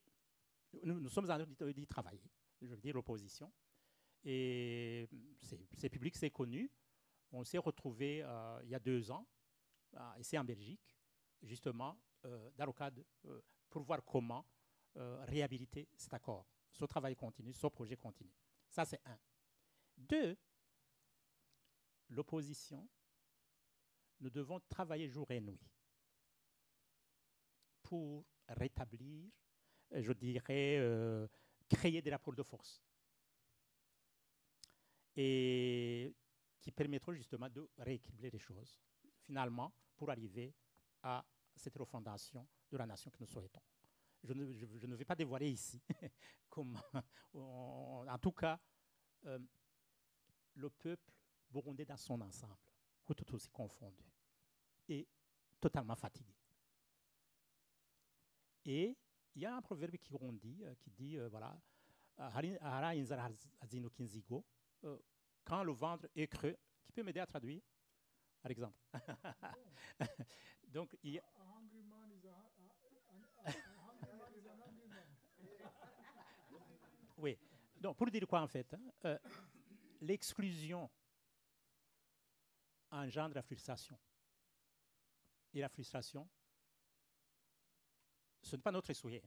nous sommes en train d'y travailler, je veux dire l'opposition. Et c'est public, c'est connu. On s'est retrouvés il y a 2 ans, ici en Belgique, justement, dans le cadre pour voir comment réhabiliter cet accord. Ce travail continue, ce projet continue. Ça, c'est 1. 2, l'opposition, nous devons travailler jour et nuit pour rétablir, je dirais, créer des rapports de force et qui permettront justement de rééquilibrer les choses, finalement, pour arriver à cette refondation de la nation que nous souhaitons. Je ne vais pas dévoiler ici comment, en tout cas, le peuple burundais dans son ensemble, tout aussi confondu, est totalement fatigué. Et il y a un proverbe qui dit voilà, quand le ventre est creux, qui peut m'aider à traduire, par exemple. Donc, il y a... Oui, donc pour dire quoi en fait, l'exclusion engendre la frustration. Et la frustration, ce n'est pas notre souhait.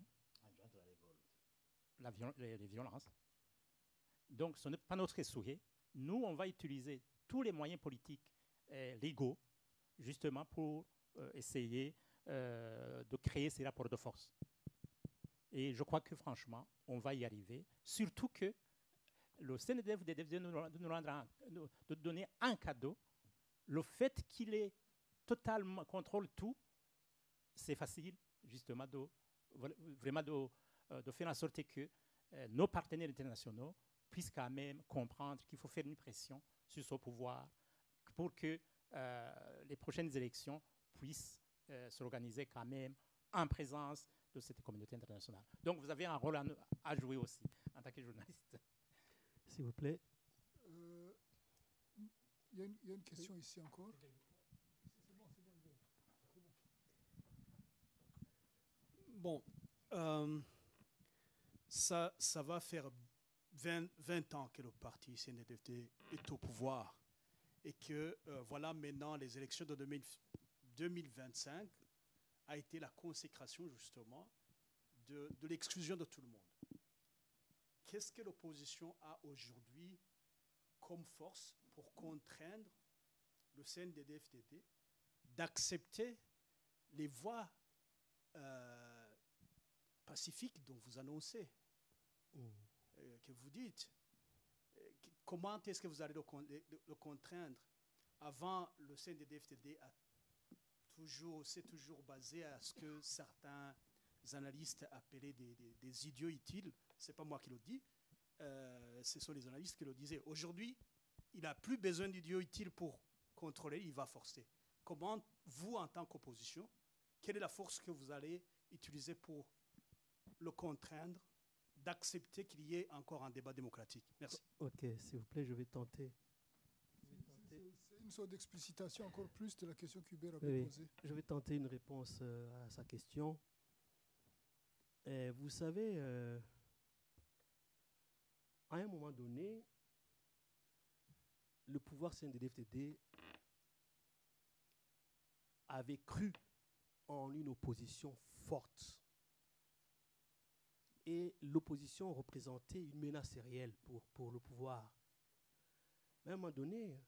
Les violences. Donc, ce n'est pas notre souhait. Nous, on va utiliser tous les moyens politiques légaux, justement, pour essayer de créer ces rapports de force. Et je crois que, franchement, on va y arriver. Surtout que le CNDF de nous donner un cadeau. Le fait qu'il ait totalement contrôle tout, c'est facile, justement, vraiment de faire en sorte que nos partenaires internationaux puissent quand même comprendre qu'il faut faire une pression sur ce pouvoir pour que les prochaines élections puissent s'organiser quand même en présence de cette communauté internationale. Donc vous avez un rôle à jouer aussi en tant que journaliste. S'il vous plaît. Il y a une question ici encore. Bon, ça va faire 20 ans que le parti CNDD est au pouvoir et que voilà maintenant les élections de 2025 a été la consécration justement de l'exclusion de tout le monde. Qu'est-ce que l'opposition a aujourd'hui comme force pour contraindre le CNDD-FDD d'accepter les voies pacifiques dont vous annoncez, que vous dites? Comment est-ce que vous allez le contraindre? Avant, le CNDD-FDD s'est toujours basé à ce que certains analystes appelaient des idiots utiles. Ce n'est pas moi qui le dis, ce sont les analystes qui le disaient. Aujourd'hui, il n'a plus besoin d'idiots utiles pour contrôler, il va forcer. Comment, vous, en tant qu'opposition, quelle est la force que vous allez utiliser pour le contraindre d'accepter qu'il y ait encore un débat démocratique? Merci. Ok, s'il vous plaît, je vais tenter. C'est une sorte d'explicitation encore plus de la question qu'Hubert avait posée. Je vais tenter une réponse à sa question. Vous savez, à un moment donné, le pouvoir CNDD-FDD avait cru en une opposition forte. Et l'opposition représentait une menace réelle pour le pouvoir. Mais à un moment donné,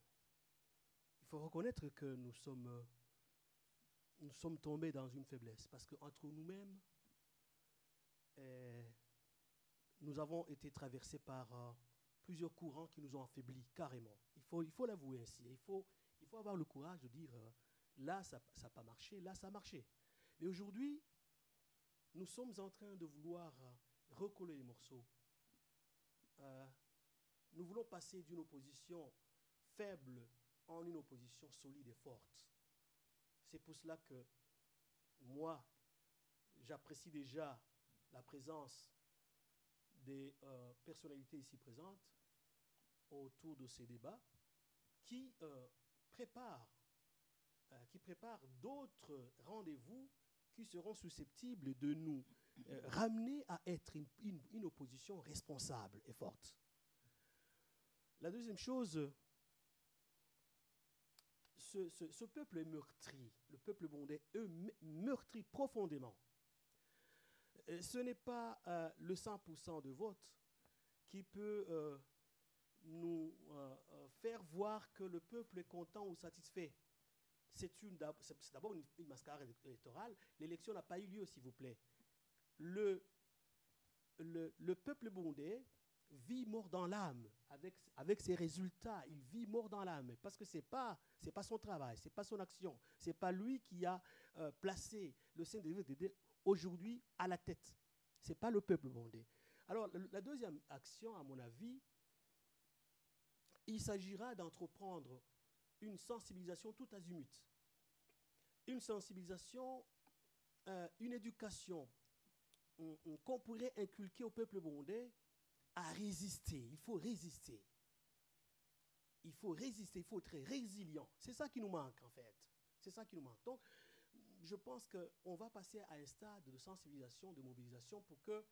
il faut reconnaître que nous sommes tombés dans une faiblesse. Parce qu'entre nous-mêmes, nous avons été traversés par plusieurs courants qui nous ont affaiblis carrément. Il faut l'avouer ainsi. Il faut avoir le courage de dire là, ça n'a pas marché, là, ça a marché. Mais aujourd'hui, nous sommes en train de vouloir recoller les morceaux. nous voulons passer d'une opposition faible en une opposition solide et forte. C'est pour cela que moi, j'apprécie déjà la présence des personnalités ici présentes autour de ces débats qui préparent d'autres rendez-vous qui seront susceptibles de nous ramener à être une opposition responsable et forte. La deuxième chose, ce peuple est meurtri, le peuple burundais est meurtri profondément. Ce n'est pas le 100% de vote qui peut nous faire voir que le peuple est content ou satisfait. C'est d'abord une mascarade électorale. L'élection n'a pas eu lieu, s'il vous plaît. Le peuple burundais vit mort dans l'âme avec ses résultats. Il vit mort dans l'âme parce que c'est pas son travail, c'est pas son action, c'est pas lui qui a placé le CNDD aujourd'hui à la tête. C'est pas le peuple burundais. Alors la deuxième action, à mon avis, il s'agira d'entreprendre une sensibilisation tout azimut. Une sensibilisation, une éducation qu'on pourrait inculquer au peuple burundais à résister. Il faut résister. Il faut résister, il faut être résilient. C'est ça qui nous manque, en fait. C'est ça qui nous manque. Donc, je pense qu'on va passer à un stade de sensibilisation, de mobilisation pour que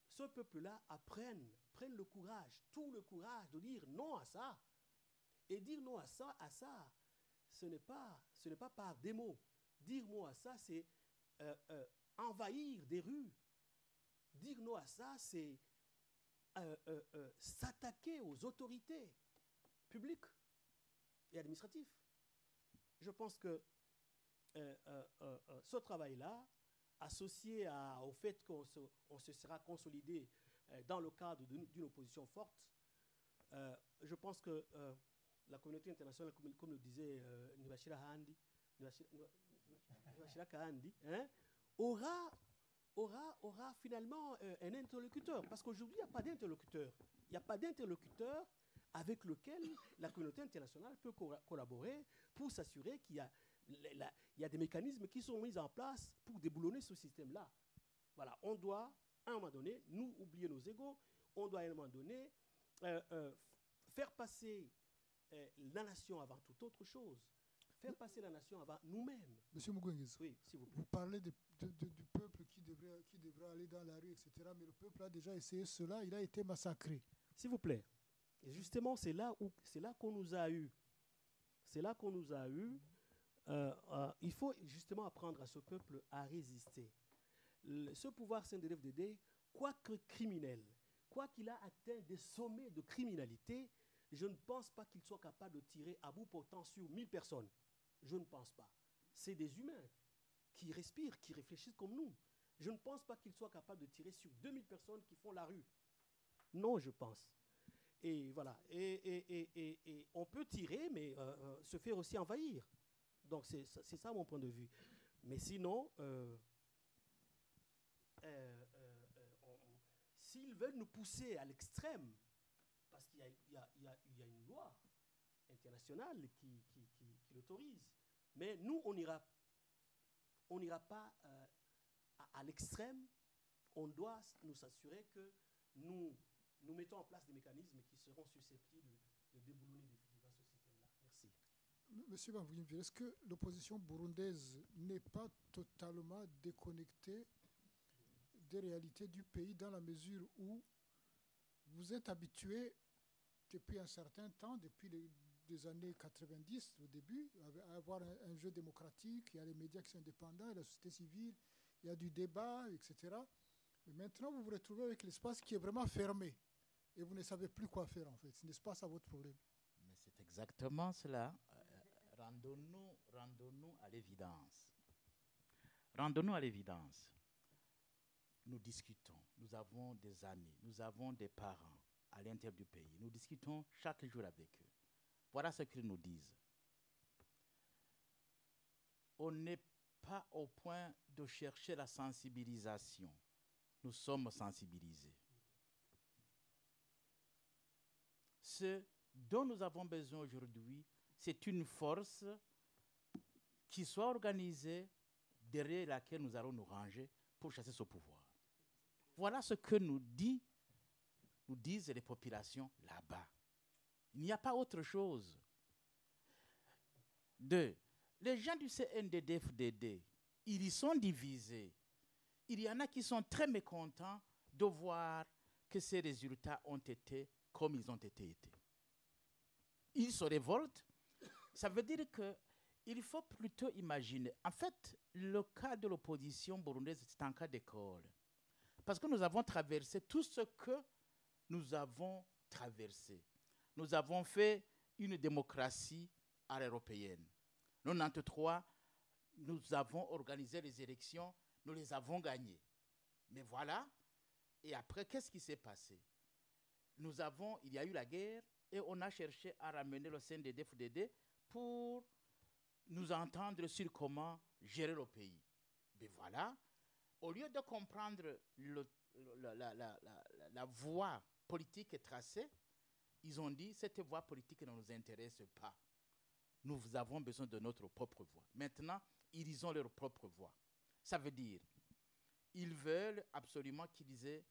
ce peuple-là prenne le courage, tout le courage de dire non à ça. Et dire non à ça, ce n'est pas par des mots. Dire non à ça, c'est envahir des rues. Dire non à ça, c'est s'attaquer aux autorités publiques et administratives. Je pense que ce travail-là, associé au fait qu'on se sera consolidé dans le cadre d'une opposition forte, je pense que la communauté internationale, comme le disait Nibashira Kahandi, aura finalement un interlocuteur. Parce qu'aujourd'hui, il n'y a pas d'interlocuteur. Il n'y a pas d'interlocuteur avec lequel la communauté internationale peut collaborer pour s'assurer qu'il y a des mécanismes qui sont mis en place pour déboulonner ce système-là. Voilà, on doit, à un moment donné, nous oublier nos égos, on doit à un moment donné faire passer la nation avant toute autre chose. Faire passer la nation avant nous-mêmes. Monsieur Mugwengezo, oui, s'il vous plaît. Vous parlez du peuple qui devrait aller dans la rue, etc. Mais le peuple a déjà essayé cela, il a été massacré. S'il vous plaît. Et justement, c'est là qu'on nous a eu. C'est là qu'on nous a eu. Il faut justement apprendre à ce peuple à résister. Ce pouvoir CNDD-FDD, quoique criminel, quoi qu'il a atteint des sommets de criminalité, je ne pense pas qu'il soit capable de tirer à bout portant sur 1000 personnes. Je ne pense pas. C'est des humains qui respirent, qui réfléchissent comme nous. Je ne pense pas qu'il soit capable de tirer sur 2000 personnes qui font la rue. Non, je pense. Et voilà. Et on peut tirer, mais se faire aussi envahir. Donc c'est ça mon point de vue. Mais sinon, s'ils veulent nous pousser à l'extrême, parce qu'il y a une loi internationale qui l'autorise, mais nous, on n'ira pas à l'extrême. On doit nous assurer que nous mettons en place des mécanismes qui seront susceptibles de déboulonner définitivement ce système-là. Merci. Monsieur Bambouyimville, est-ce que l'opposition burundaise n'est pas totalement déconnectée des réalités du pays dans la mesure où vous êtes habitué depuis un certain temps, depuis les années 90, au début, à avoir un jeu démocratique, il y a les médias qui sont indépendants, il y a la société civile, il y a du débat, etc. Mais maintenant, vous vous retrouvez avec l'espace qui est vraiment fermé et vous ne savez plus quoi faire en fait. N'est-ce pas ça votre problème? Mais c'est exactement cela. Rendons-nous à l'évidence. Rendons-nous à l'évidence. Nous discutons, nous avons des amis, nous avons des parents à l'intérieur du pays. Nous discutons chaque jour avec eux. Voilà ce qu'ils nous disent. On n'est pas au point de chercher la sensibilisation. Nous sommes sensibilisés. ce dont nous avons besoin aujourd'hui, c'est une force qui soit organisée, derrière laquelle nous allons nous ranger pour chasser ce pouvoir. Voilà ce que nous disent les populations là-bas. Il n'y a pas autre chose. Deux, les gens du CNDD-FDD, ils y sont divisés. Il y en a qui sont très mécontents de voir que ces résultats ont été comme ils ont été. Ils se révoltent. Ça veut dire qu'il faut plutôt imaginer. En fait, le cas de l'opposition burundaise, c'est un cas d'école. Parce que nous avons traversé tout ce que nous avons traversé. Nous avons fait une démocratie à l'européenne. En 1993, nous avons organisé les élections, nous les avons gagnées. Mais voilà, et après, qu'est-ce qui s'est passé? Il y a eu la guerre et on a cherché à ramener le CNDD-FDD pour nous entendre sur comment gérer le pays. Mais voilà, au lieu de comprendre la voie politique tracée, ils ont dit cette voie politique ne nous intéresse pas. Nous avons besoin de notre propre voie. Maintenant, ils ont leur propre voie. Ça veut dire, ils veulent absolument qu'ils aient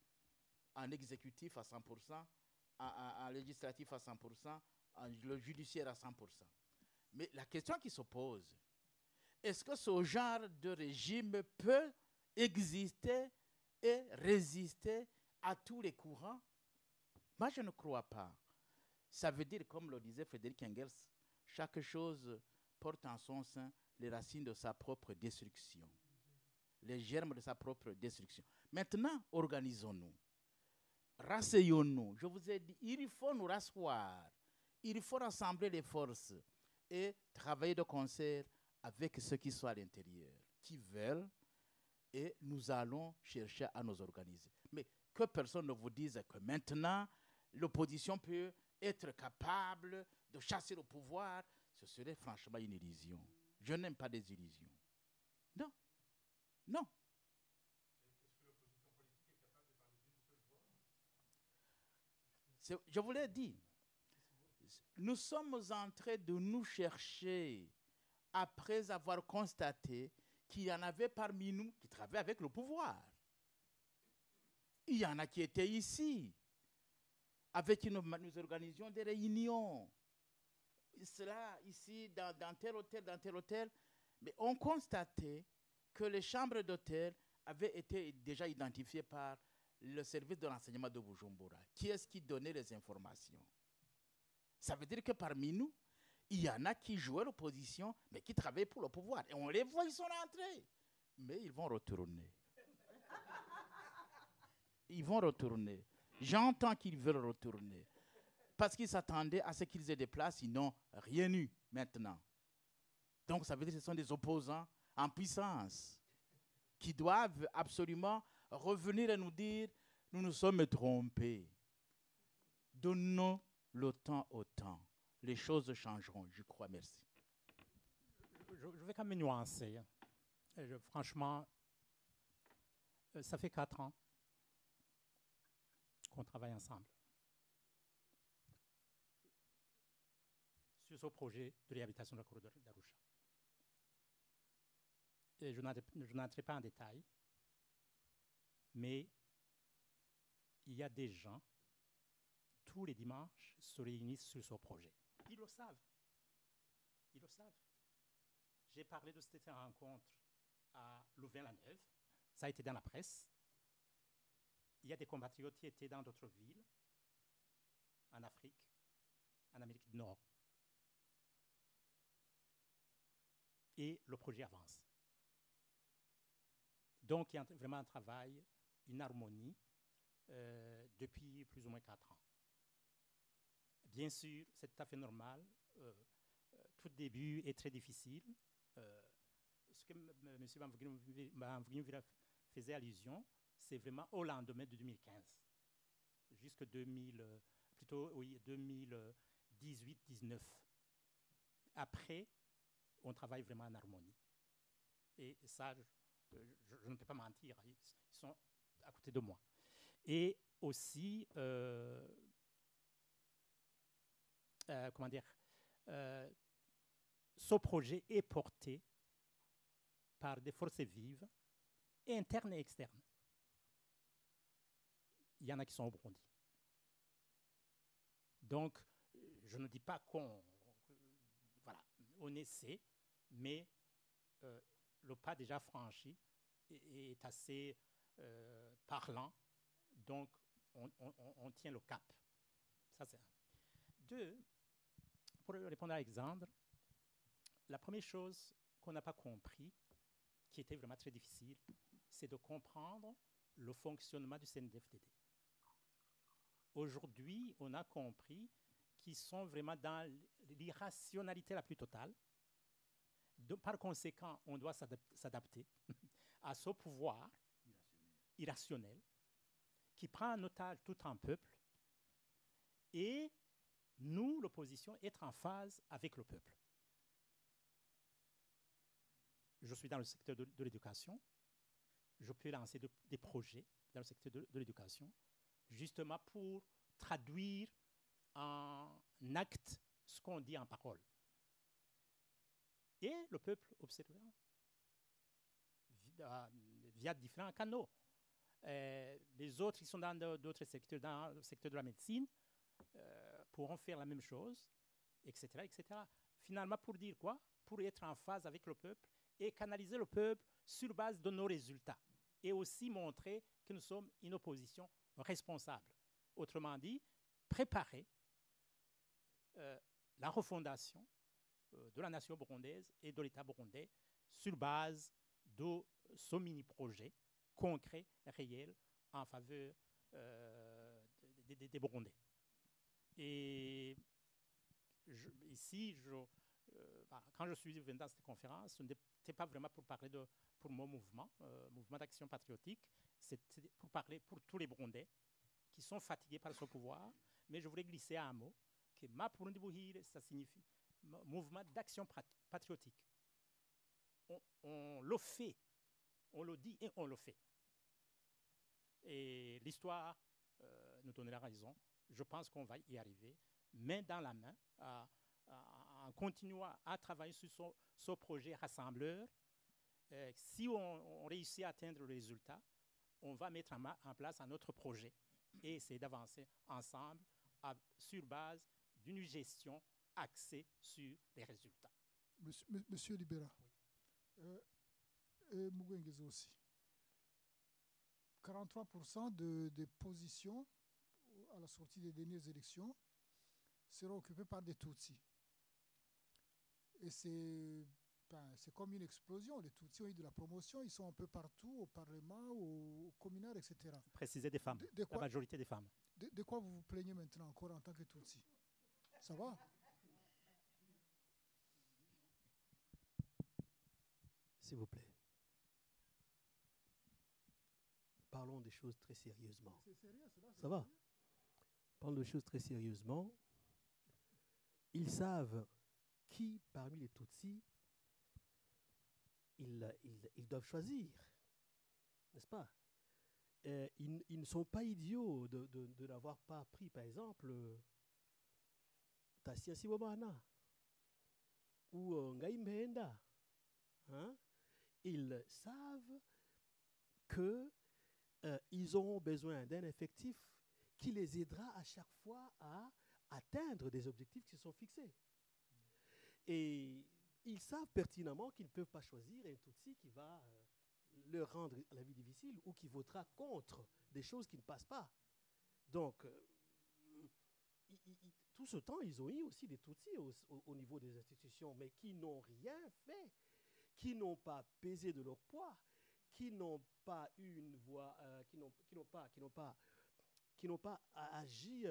un exécutif à 100%, un législatif à 100%, le judiciaire à 100%. Mais la question qui se pose, est-ce que ce genre de régime peut exister et résister à tous les courants? Moi, je ne crois pas. Ça veut dire, comme le disait Frédéric Engels, chaque chose porte en son sein les racines de sa propre destruction, les germes de sa propre destruction. Maintenant, organisons-nous, rasseyons-nous. Je vous ai dit, il faut nous rasseoir, il faut rassembler les forces et travailler de concert avec ceux qui sont à l'intérieur, qui veulent, et nous allons chercher à nous organiser. Mais que personne ne vous dise que maintenant, l'opposition peut être capable de chasser le pouvoir, ce serait franchement une illusion. Je n'aime pas des illusions. Non. Non. Est-ce que l'opposition politique est capable de parler d'une seule voix? Je vous l'ai dit. Nous sommes en train de nous chercher après avoir constaté qu'il y en avait parmi nous qui travaillaient avec le pouvoir. Il y en a qui étaient ici. Avec qui nous organisions des réunions. Cela ici, dans tel hôtel. Mais on constatait que les chambres d'hôtel avaient été déjà identifiées par le service de renseignement de Bujumbura. Qui est-ce qui donnait les informations? Ça veut dire que parmi nous, il y en a qui jouaient l'opposition, mais qui travaillaient pour le pouvoir. Et on les voit, ils sont rentrés. Mais ils vont retourner. Ils vont retourner. J'entends qu'ils veulent retourner. Parce qu'ils s'attendaient à ce qu'ils aient des places, ils n'ont rien eu maintenant. Donc ça veut dire que ce sont des opposants en puissance qui doivent absolument revenir et nous dire nous nous sommes trompés. Donnons le temps au temps. Les choses changeront, je crois. Merci. Je vais quand même nuancer. Franchement, ça fait 4 ans qu'on travaille ensemble sur ce projet de réhabilitation de la corridor d'Arusha. Et je n'entrerai pas en détail, mais il y a des gens, tous les dimanches, se réunissent sur ce projet. Ils le savent. Ils le savent. J'ai parlé de cette rencontre à Louvain-la-Neuve. Ça a été dans la presse. Il y a des compatriotes qui étaient dans d'autres villes, en Afrique, en Amérique du Nord. Et le projet avance. Donc, il y a vraiment un travail, une harmonie, depuis plus ou moins 4 ans. Bien sûr, c'est tout à fait normal. Tout début est très difficile. Ce que M. Bamvignouvira faisait allusion, c'est vraiment au lendemain de 2015, jusqu'à 2018-19. Après, on travaille vraiment en harmonie. Et ça, je ne peux pas mentir, ils sont à côté de moi. Et aussi, comment dire, ce projet est porté par des forces vives, internes et externes. Il y en a qui sont au Burundi. Donc, je ne dis pas voilà, on essaie, mais le pas déjà franchi est assez parlant. Donc, on tient le cap. Ça, c'est un. Deux, pour répondre à Alexandre, la première chose qu'on n'a pas compris, qui était vraiment très difficile, c'est de comprendre le fonctionnement du CNDD-FDD. Aujourd'hui, on a compris qu'ils sont vraiment dans l'irrationalité la plus totale. Par conséquent, on doit s'adapter à ce pouvoir irrationnel qui prend en otage tout un peuple et nous, l'opposition, être en phase avec le peuple. Je suis dans le secteur de l'éducation. Je peux lancer des projets dans le secteur de l'éducation, justement pour traduire en acte ce qu'on dit en parole. Et le peuple observant via différents canaux. Les autres qui sont dans d'autres secteurs, dans le secteur de la médecine, pourront faire la même chose, etc., etc. Finalement, pour dire quoi? Pour être en phase avec le peuple et canaliser le peuple sur base de nos résultats. Et aussi montrer que nous sommes une opposition responsable. Autrement dit, préparer la refondation de la nation burundaise et de l'État burundais sur base de ce mini-projet concret, réel, en faveur des Burundais. Et ici, quand je suis venu dans cette conférence, ce n'était pas vraiment pour parler pour mon mouvement d'action patriotique, c'était pour parler pour tous les Burundais qui sont fatigués par ce pouvoir, mais je voulais glisser un mot, que Mapurundi Buhire, ça signifie mouvement d'action patriotique. On le fait, on le dit et on le fait. Et l'histoire nous donnera raison. Je pense qu'on va y arriver, main dans la main, en continuant à travailler sur ce projet rassembleur. Si on réussit à atteindre le résultat, on va mettre en place un autre projet et essayer d'avancer ensemble sur base d'une gestion axée sur les résultats. Monsieur Libera, oui. Et Muguengeze aussi. 43% des positions à la sortie des dernières élections seront occupées par des Tutsis. Et c'est comme une explosion. Les Tutsis ont eu de la promotion, ils sont un peu partout, au Parlement, au communal, etc. Préciser des femmes, la majorité des femmes. De quoi vous vous plaignez maintenant encore en tant que Tutsi? Ça va? S'il vous plaît. Parlons des choses très sérieusement. C'est sérieux, cela? Ça va? Parlons des choses très sérieusement. Ils savent qui, parmi les Tutsis, ils doivent choisir. N'est-ce pas? Ils ne sont pas idiots de n'avoir pas pris, par exemple, Tassia Sibomana ou Ngai Mbenda. Hein? Ils savent qu'ils auront besoin d'un effectif qui les aidera à chaque fois à atteindre des objectifs qui sont fixés. Et ils savent pertinemment qu'ils ne peuvent pas choisir un Tutsi qui va leur rendre la vie difficile ou qui votera contre des choses qui ne passent pas. Donc, tout ce temps, ils ont eu aussi des Tutsis au niveau des institutions, mais qui n'ont rien fait, qui n'ont pas pesé de leur poids, qui n'ont pas eu une voix, qui n'ont pas agi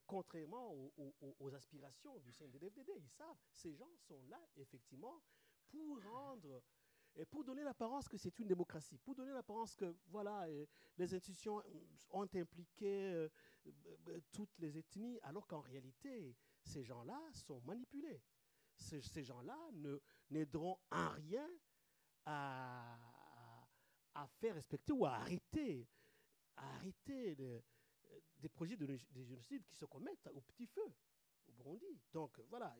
contrairement aux aspirations du CNDD-FDD. Ils savent, ces gens sont là, effectivement, pour donner l'apparence que c'est une démocratie, pour donner l'apparence que, voilà, les institutions ont impliqué toutes les ethnies, alors qu'en réalité, ces gens-là sont manipulés. Ces gens-là n'aideront en rien à faire respecter ou à arrêter des projets de génocide qui se commettent au petit feu. au Burundi. Donc voilà,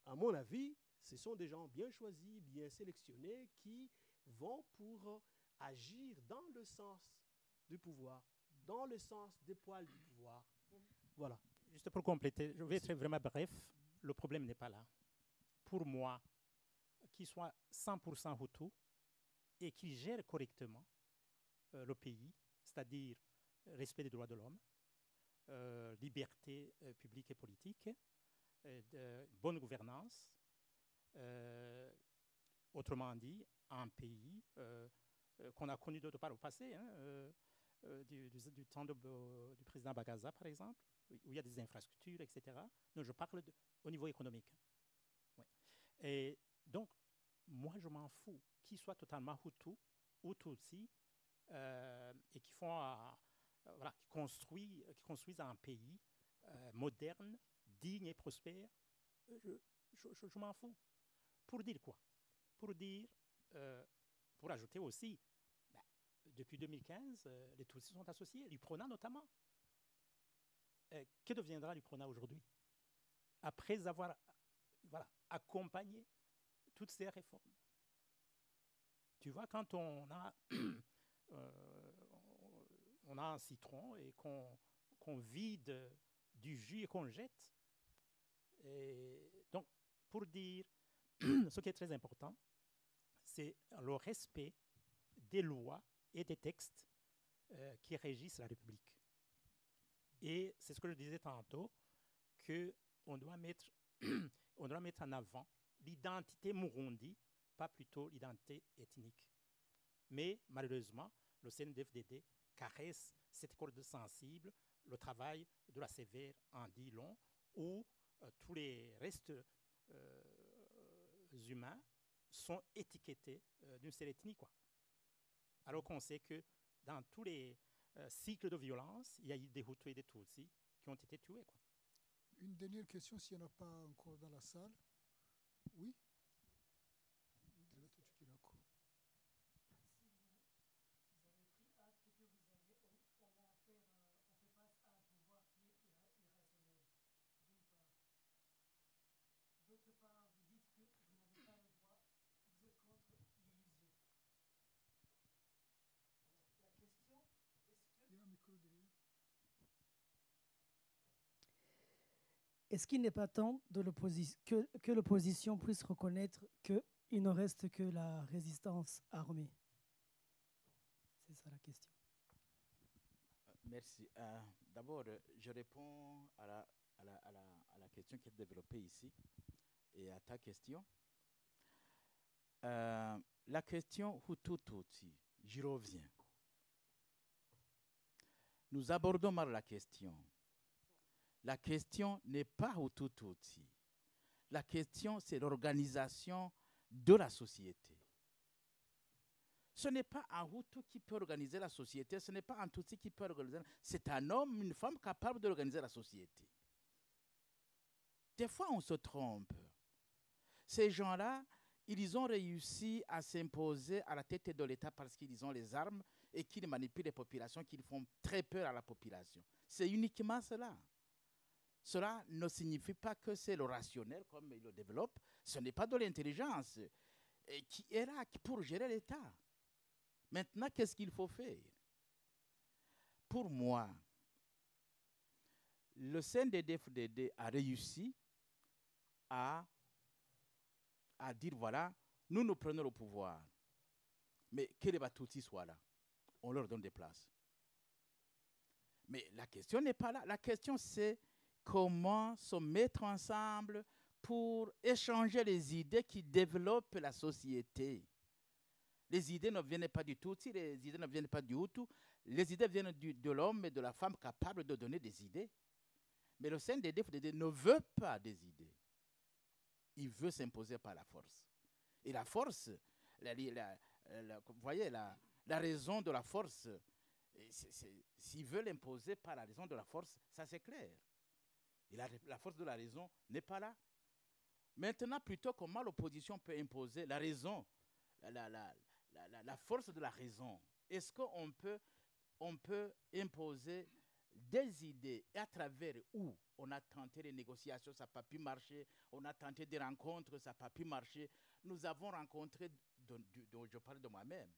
à mon avis, ce sont des gens bien choisis, bien sélectionnés qui vont pour agir dans le sens du pouvoir, dans le sens des poils du pouvoir. Voilà. Juste pour compléter, je vais être vraiment bref, le problème n'est pas là. Pour moi, qu'il soit 100% Hutu et qu'il gère correctement le pays, c'est-à-dire respect des droits de l'homme, liberté publique et politique, bonne gouvernance, autrement dit, un pays qu'on a connu d'autre part au passé, hein, du temps du président Bagaza, par exemple, où il y a des infrastructures, etc. Non, je parle au niveau économique. Ouais. Et donc, moi, je m'en fous qu'ils soient totalement Hutu ou Tutsi et qui font, voilà, qui construisent un pays moderne, digne et prospère. Je m'en fous. Pour dire quoi? Pour dire, pour ajouter aussi, depuis 2015, les Tutsis sont associés, l'UPRONA notamment. Que deviendra l'UPRONA aujourd'hui? Après avoir accompagné toutes ces réformes. Tu vois, quand on a, on a un citron et qu'on vide du jus et qu'on jette. Et donc, pour dire, ce qui est très important, c'est le respect des lois et des textes qui régissent la République. Et c'est ce que je disais tantôt, qu'on doit mettre, on doit mettre en avant l'identité Murundi, pas plutôt l'identité ethnique. Mais malheureusement, le CNDD-FDD caresse cette corde sensible, le travail de la sévère en dit long, où tous les restes humains sont étiquetés d'une seule ethnie, quoi. Alors qu'on sait que dans tous les cycles de violence, il y a eu des Hutus et des Tutsis qui ont été tués, quoi. Une dernière question, s'il n'y en a pas encore dans la salle. Oui? Est-ce qu'il n'est pas temps de que l'opposition puisse reconnaître qu'il ne reste que la résistance armée? C'est ça la question. Merci. D'abord, je réponds à la question qui est développée ici et à ta question. La question Hutu-Tutsi, j'y reviens. Nous abordons mal la question. La question n'est pas Hutu-Tutsi. La question, c'est l'organisation de la société. Ce n'est pas un Hutu qui peut organiser la société, ce n'est pas un Tutsi qui peut organiser. C'est un homme, une femme capable d'organiser la société. Des fois, on se trompe. Ces gens-là, ils ont réussi à s'imposer à la tête de l'État parce qu'ils ont les armes et qu'ils manipulent les populations, qu'ils font très peur à la population. C'est uniquement cela. Cela ne signifie pas que c'est le rationnel comme il le développe. Ce n'est pas de l'intelligence qui est là pour gérer l'État. Maintenant, qu'est-ce qu'il faut faire? Pour moi, le CNDD-FDD a réussi à dire, voilà, nous prenons le pouvoir. Mais que les Batoutis soient là. On leur donne des places. Mais la question n'est pas là. La question, c'est comment se mettre ensemble pour échanger les idées qui développent la société. Les idées ne viennent pas du Tutsi, les idées ne viennent pas du Hutu. Les idées viennent de l'homme et de la femme capable de donner des idées. Mais le CNDD-FDD ne veut pas des idées. Il veut s'imposer par la force. Et la force, vous voyez, la raison de la force, s'il veut l'imposer par la raison de la force, ça c'est clair. Et la force de la raison n'est pas là. Maintenant, plutôt, comment l'opposition peut imposer la raison, la force de la raison? Est-ce qu'on peut imposer des idées et à travers où on a tenté les négociations, ça n'a pas pu marcher, on a tenté des rencontres, ça n'a pas pu marcher. Nous avons rencontré, dont je parle de moi-même,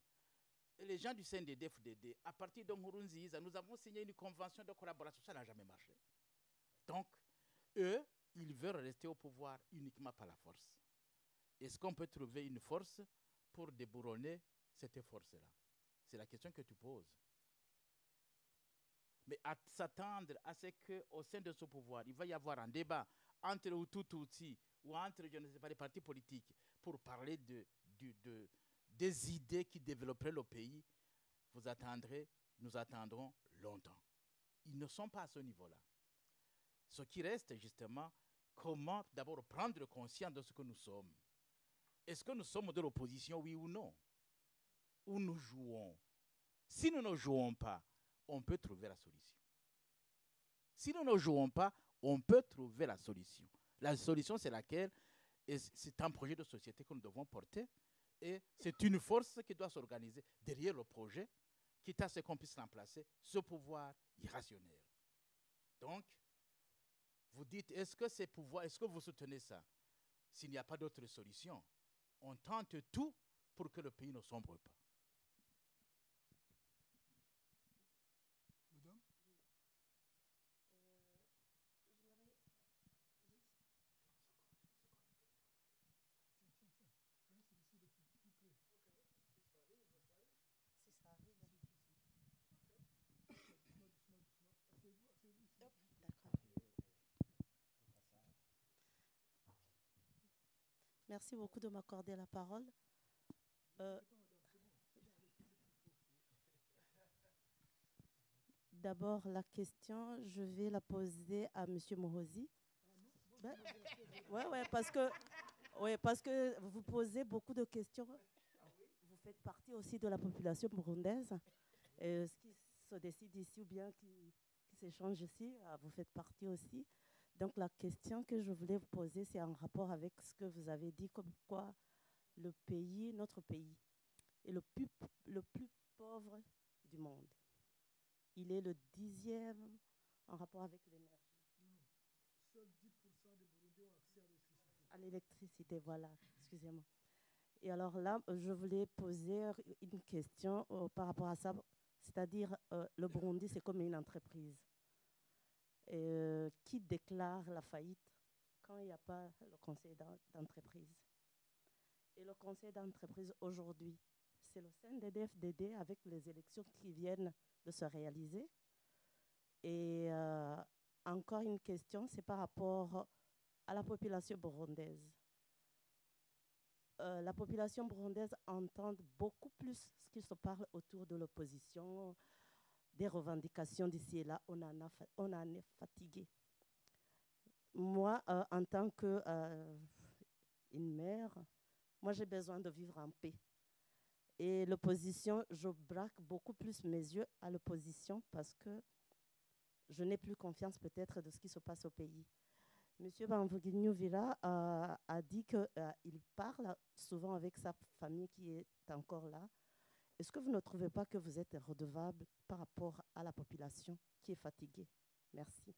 les gens du CNDD-FDD, à partir de Nkurunziza, nous avons signé une convention de collaboration, ça n'a jamais marché. Donc, eux, ils veulent rester au pouvoir uniquement par la force. Est-ce qu'on peut trouver une force pour déboulonner cette force-là? C'est la question que tu poses. Mais à s'attendre à ce qu'au sein de ce pouvoir, il va y avoir un débat entre Hutu-Tutsi ou entre, je ne sais pas, les partis politiques pour parler des idées qui développeraient le pays, nous attendrons longtemps. Ils ne sont pas à ce niveau-là. Ce qui reste justement, comment d'abord prendre conscience de ce que nous sommes. Est-ce que nous sommes de l'opposition, oui ou non? Ou nous jouons? Si nous ne jouons pas, on peut trouver la solution. Si nous ne jouons pas, on peut trouver la solution. La solution, c'est laquelle? Et c'est un projet de société que nous devons porter. Et c'est une force qui doit s'organiser derrière le projet, quitte à ce qu'on puisse remplacer ce pouvoir irrationnel. Donc, vous dites, est-ce que ces pouvoirs, est-ce que vous soutenez ça? S'il n'y a pas d'autre solution, on tente tout pour que le pays ne sombre pas. Madame? Merci beaucoup de m'accorder la parole. D'abord, la question, je vais la poser à M. Mohozi. Oui, parce que vous posez beaucoup de questions. Vous faites partie aussi de la population burundaise. Ce qui se décide ici ou bien qui s'échange ici, vous faites partie aussi. Donc la question que je voulais vous poser, c'est en rapport avec ce que vous avez dit, comme quoi le pays, notre pays, est le plus pauvre du monde. Il est le 10e en rapport avec l'énergie. Seuls 10% des Burundais ont accès à l'électricité. À l'électricité, voilà, excusez-moi. Et alors là, je voulais poser une question par rapport à ça. C'est-à-dire, le Burundi, c'est comme une entreprise qui déclare la faillite quand il n'y a pas le conseil d'entreprise. Et le conseil d'entreprise aujourd'hui, c'est le CNDD-FDD avec les élections qui viennent de se réaliser. Et encore une question, c'est par rapport à la population burundaise. La population burundaise entend beaucoup plus ce qui se parle autour de l'opposition, des revendications d'ici et là. On en est fatigué. Moi, en tant qu'une mère, moi j'ai besoin de vivre en paix. Et l'opposition, je braque beaucoup plus mes yeux à l'opposition parce que je n'ai plus confiance peut-être de ce qui se passe au pays. Monsieur Bamvuginyu Vira a dit qu'il parle souvent avec sa famille qui est encore là. Est-ce que vous ne trouvez pas que vous êtes redevable par rapport à la population qui est fatiguée? Merci.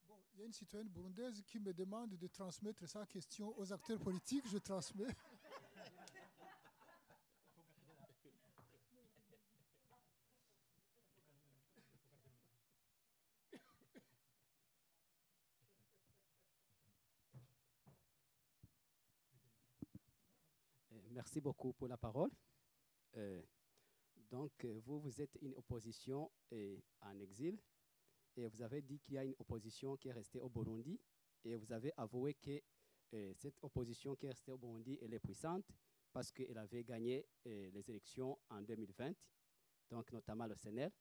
Bon, il y a une citoyenne burundaise qui me demande de transmettre sa question aux acteurs politiques. Je transmets. Merci beaucoup pour la parole. Donc, vous êtes une opposition en exil et vous avez dit qu'il y a une opposition qui est restée au Burundi et vous avez avoué que cette opposition qui est restée au Burundi, elle est puissante parce qu'elle avait gagné les élections en 2020, donc notamment le CNL.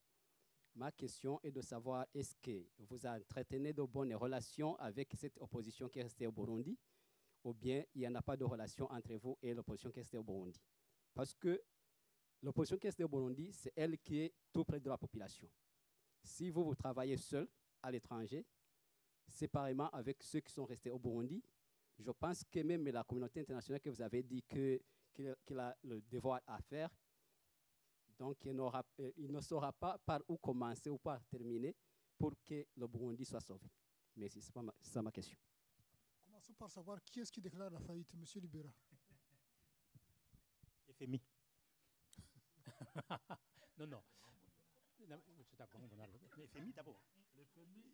Ma question est de savoir, est-ce que vous entretenez de bonnes relations avec cette opposition qui est restée au Burundi ou bien il n'y en a pas de relation entre vous et l'opposition qui est restée au Burundi? Parce que l'opposition qui est restée au Burundi, c'est elle qui est tout près de la population. Si vous travaillez seul à l'étranger, séparément avec ceux qui sont restés au Burundi, je pense que même la communauté internationale que vous avez dit qu'il a le devoir à faire, Donc, il ne saura pas par où commencer ou par terminer pour que le Burundi soit sauvé. Merci, c'est ça ma question. Commençons par savoir qui est-ce qui déclare la faillite, M. Libera. FMI. non. FMI d'abord. FMI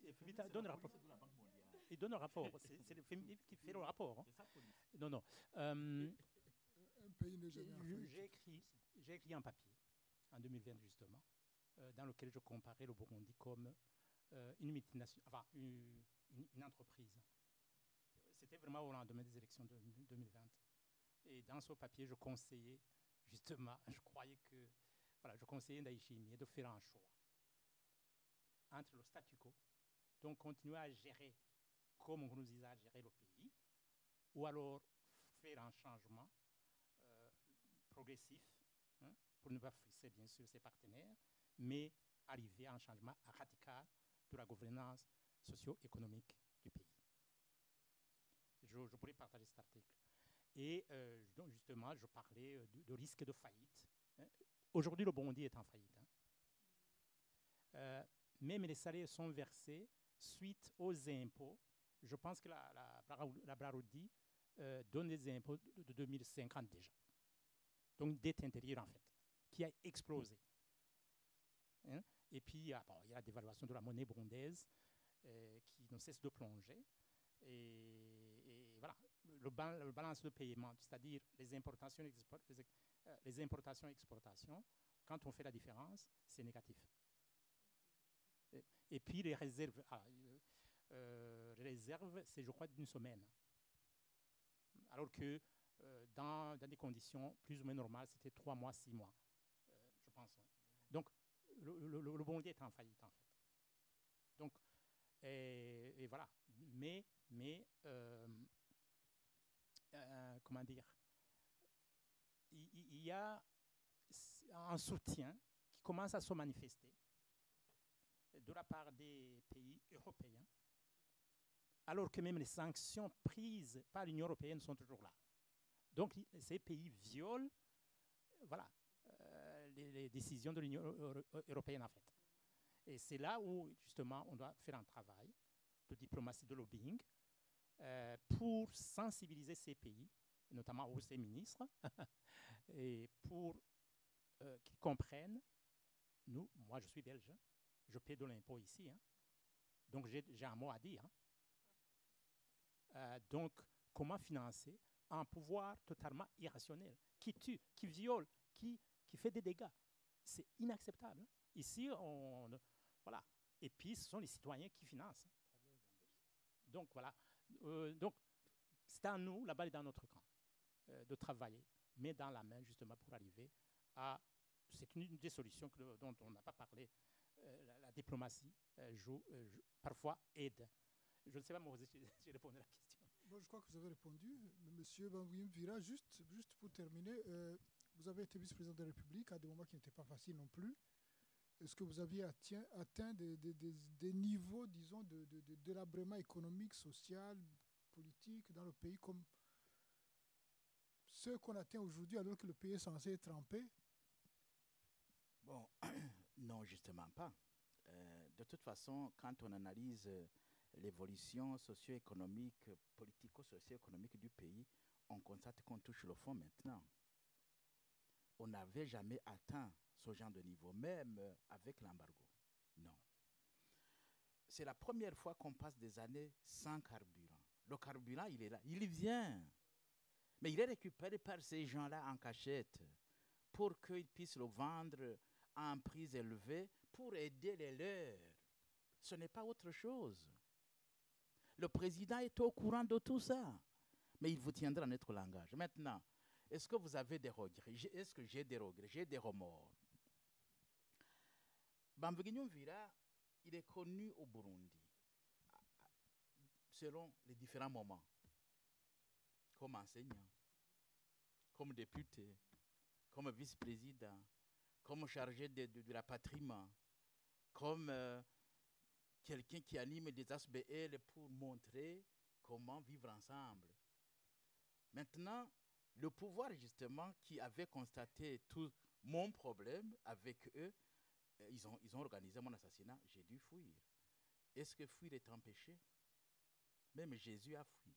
donne le rapport. Il donne le rapport. C'est le FMI qui fait le rapport. Hein. Non. Un pays n'est jamais en faillite. J'ai écrit un papier en 2020 justement, dans lequel je comparais le Burundi comme une multinationale, enfin une entreprise. C'était vraiment au lendemain des élections de 2020. Et dans ce papier, je conseillais justement, je conseillais Ndayishimiye de faire un choix entre le statu quo, donc continuer à gérer comme Nkurunziza a géré le pays, ou alors faire un changement progressif, hein, pour ne pas fixer bien sûr ses partenaires, mais arriver à un changement radical de la gouvernance socio-économique du pays. Je pourrais partager cet article. Et donc justement, je parlais de risque de faillite. Hein. Aujourd'hui, le Burundi est en faillite. Hein. Même les salaires sont versés suite aux impôts. Je pense que la Braroudi donne des impôts de 2050 déjà. Donc, dette intérieure, en fait, qui a explosé. Hein? Et puis, il y a la dévaluation de la monnaie burundaise qui ne cesse de plonger. Et voilà, le balance de paiement, c'est-à-dire les importations et exportations, quand on fait la différence, c'est négatif. Et puis, les réserves, c'est, je crois, d'une semaine. Alors que dans des conditions plus ou moins normales, c'était 3 mois, 6 mois, je pense. Ouais. Donc, le Burundi est en faillite, en fait. Donc, et voilà. Mais comment dire, il y a un soutien qui commence à se manifester de la part des pays européens, alors que même les sanctions prises par l'Union européenne sont toujours là. Donc, ces pays violent les décisions de l'Union européenne, en fait. Et c'est là où, justement, on doit faire un travail de diplomatie, de lobbying, pour sensibiliser ces pays, notamment aux ces ministres, et pour qu'ils comprennent, moi je suis belge, je paie de l'impôt ici, hein, donc j'ai un mot à dire. Hein. Donc, comment financer un pouvoir totalement irrationnel, qui tue, qui viole, qui fait des dégâts? C'est inacceptable. Hein. Ici, voilà. Et puis, ce sont les citoyens qui financent. Donc, voilà. Donc, c'est à nous, la balle est dans notre camp, de travailler, mais dans la main, justement, pour arriver à... C'est une des solutions dont on n'a pas parlé. La diplomatie parfois aide. Je ne sais pas, moi, j'ai répondu à la question. Bon, je crois que vous avez répondu. Monsieur Bangui Mvira, juste pour terminer, vous avez été vice-président de la République à des moments qui n'étaient pas faciles non plus. Est-ce que vous aviez atteint des niveaux, disons, de délabrement économique, social, politique dans le pays comme ceux qu'on atteint aujourd'hui alors que le pays est censé être trempé? Bon, non, justement pas. De toute façon, quand on analyse l'évolution socio-économique, politico-socio-économique du pays, on constate qu'on touche le fond maintenant. On n'avait jamais atteint ce genre de niveau, même avec l'embargo. Non. C'est la première fois qu'on passe des années sans carburant. Le carburant, il est là, il vient. Mais il est récupéré par ces gens-là en cachette pour qu'ils puissent le vendre à un prix élevé pour aider les leurs. Ce n'est pas autre chose. Le président est au courant de tout ça, mais il vous tiendra en notre langage. Maintenant, est-ce que vous avez des regrets? Est-ce que j'ai des regrets? J'ai des remords. Bamvugi Nyumvira, il est connu au Burundi, selon les différents moments, comme enseignant, comme député, comme vice-président, comme chargé de la patrimoine, comme quelqu'un qui anime des ASBL pour montrer comment vivre ensemble. Maintenant, le pouvoir, justement, qui avait constaté tout mon problème avec eux, ils ont organisé mon assassinat. J'ai dû fuir. Est-ce que fuir est un péché? Même Jésus a fui.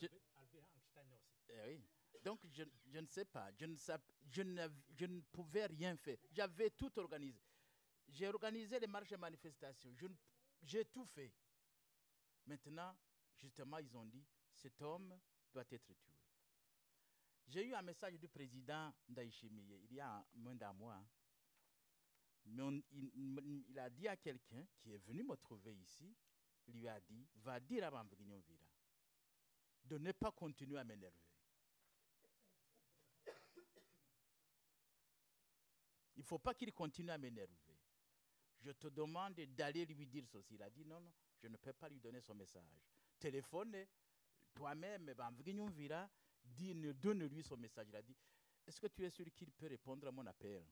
Et Albert Einstein aussi. Oui. Donc, je ne sais pas. Je ne pouvais rien faire. J'avais tout organisé. J'ai organisé les marches et manifestations. J'ai tout fait. Maintenant, justement, ils ont dit, cet homme doit être tué. J'ai eu un message du président Ndayishimiye il y a moins d'un mois. Mais il a dit à quelqu'un qui est venu me trouver ici, il lui a dit, va dire à Bamvignon Vira de ne pas continuer à m'énerver. Il ne faut pas qu'il continue à m'énerver. Je te demande d'aller lui dire ceci. Il a dit non, non, je ne peux pas lui donner son message. Téléphone, toi-même, Bamvignon Vira, donne-lui son message. Il a dit, est-ce que tu es sûr qu'il peut répondre à mon appel?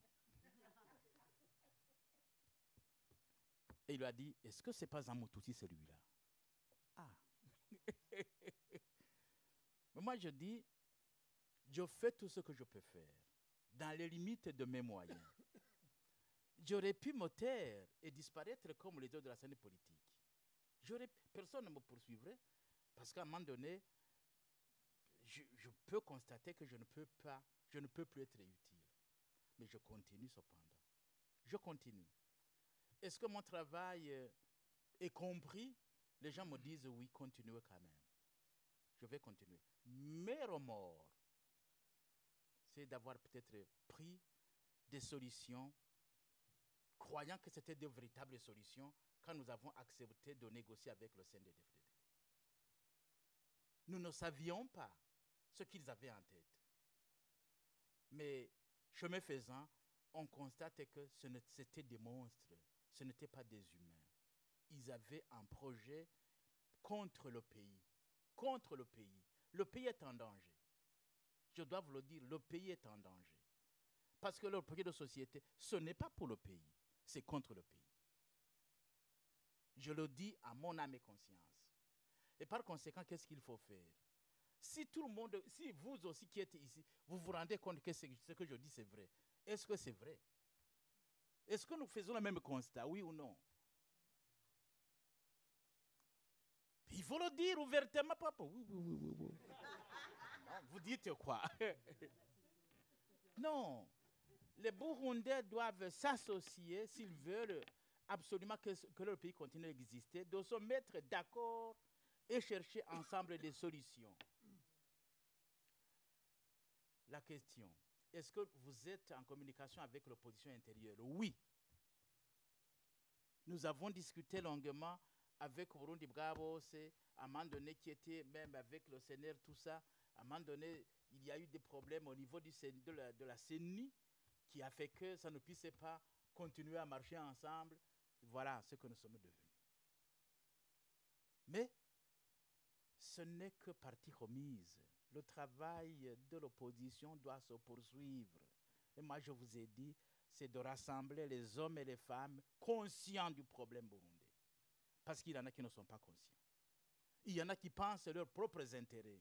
Et il lui a dit, est-ce que ce n'est pas un Moutouti celui-là? Ah. Mais moi je dis, je fais tout ce que je peux faire, dans les limites de mes moyens. J'aurais pu me taire et disparaître comme les autres de la scène politique. Personne ne me poursuivrait, parce qu'à un moment donné, je peux constater que je ne peux plus être utile. Mais je continue cependant. Je continue. Est-ce que mon travail est compris? Les gens me disent oui, continuez quand même. Je vais continuer. Mes remords, c'est d'avoir peut-être pris des solutions, croyant que c'était de véritables solutions, quand nous avons accepté de négocier avec le CNDD-FDD. Nous ne savions pas ce qu'ils avaient en tête. Mais chemin faisant, on constate que c'était des monstres, ce n'étaient pas des humains. Ils avaient un projet contre le pays. Contre le pays. Le pays est en danger. Je dois vous le dire, le pays est en danger. Parce que leur projet de société, ce n'est pas pour le pays, c'est contre le pays. Je le dis à mon âme et conscience. Et par conséquent, qu'est-ce qu'il faut faire? Si tout le monde, si vous aussi qui êtes ici, vous vous rendez compte que ce que je dis c'est vrai, est-ce que c'est vrai? Est-ce que nous faisons le même constat, oui ou non? Il faut le dire ouvertement, papa. Oui. Non, vous dites quoi? Non. Les Burundais doivent s'associer s'ils veulent absolument que leur pays continue à exister, de se mettre d'accord et chercher ensemble des solutions. La question, est-ce que vous êtes en communication avec l'opposition intérieure? Oui. Nous avons discuté longuement avec Burundi Bwabose, à un moment donné qui était même avec le CNR, tout ça. À un moment donné, il y a eu des problèmes au niveau de la CENI qui a fait que ça ne puisse pas continuer à marcher ensemble. Voilà ce que nous sommes devenus. Mais ce n'est que partie remise. Le travail de l'opposition doit se poursuivre. Et moi, je vous ai dit, c'est de rassembler les hommes et les femmes conscients du problème burundais. Parce qu'il y en a qui ne sont pas conscients. Il y en a qui pensent à leurs propres intérêts.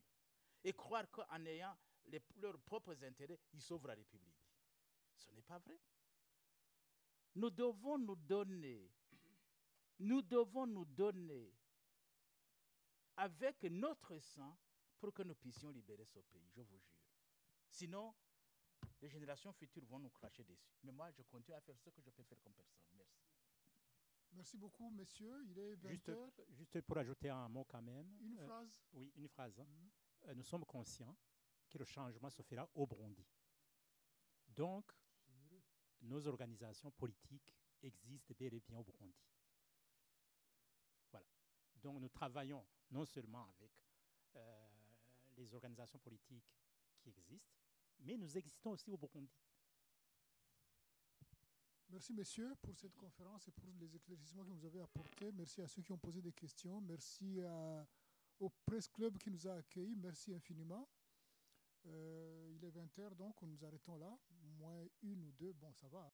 Et croire qu'en ayant leurs propres intérêts, ils sauvent la République. Ce n'est pas vrai. Nous devons nous donner avec notre sang pour que nous puissions libérer ce pays, je vous jure. Sinon, les générations futures vont nous cracher dessus. Mais moi, je continue à faire ce que je peux faire comme personne. Merci. Merci beaucoup, messieurs. Il est 20h. Juste pour ajouter un mot quand même. Une phrase. Oui, une phrase. Nous sommes conscients que le changement se fera au Burundi. Donc, nos organisations politiques existent bel et bien au Burundi. Voilà. Donc, nous travaillons non seulement avec les organisations politiques qui existent, mais nous existons aussi au Burundi. Merci, messieurs, pour cette conférence et pour les éclaircissements que vous avez apportés. Merci à ceux qui ont posé des questions. Merci au Presse Club qui nous a accueillis. Merci infiniment. Il est 20h, donc nous arrêtons là. Moins 1 ou 2, bon, ça va.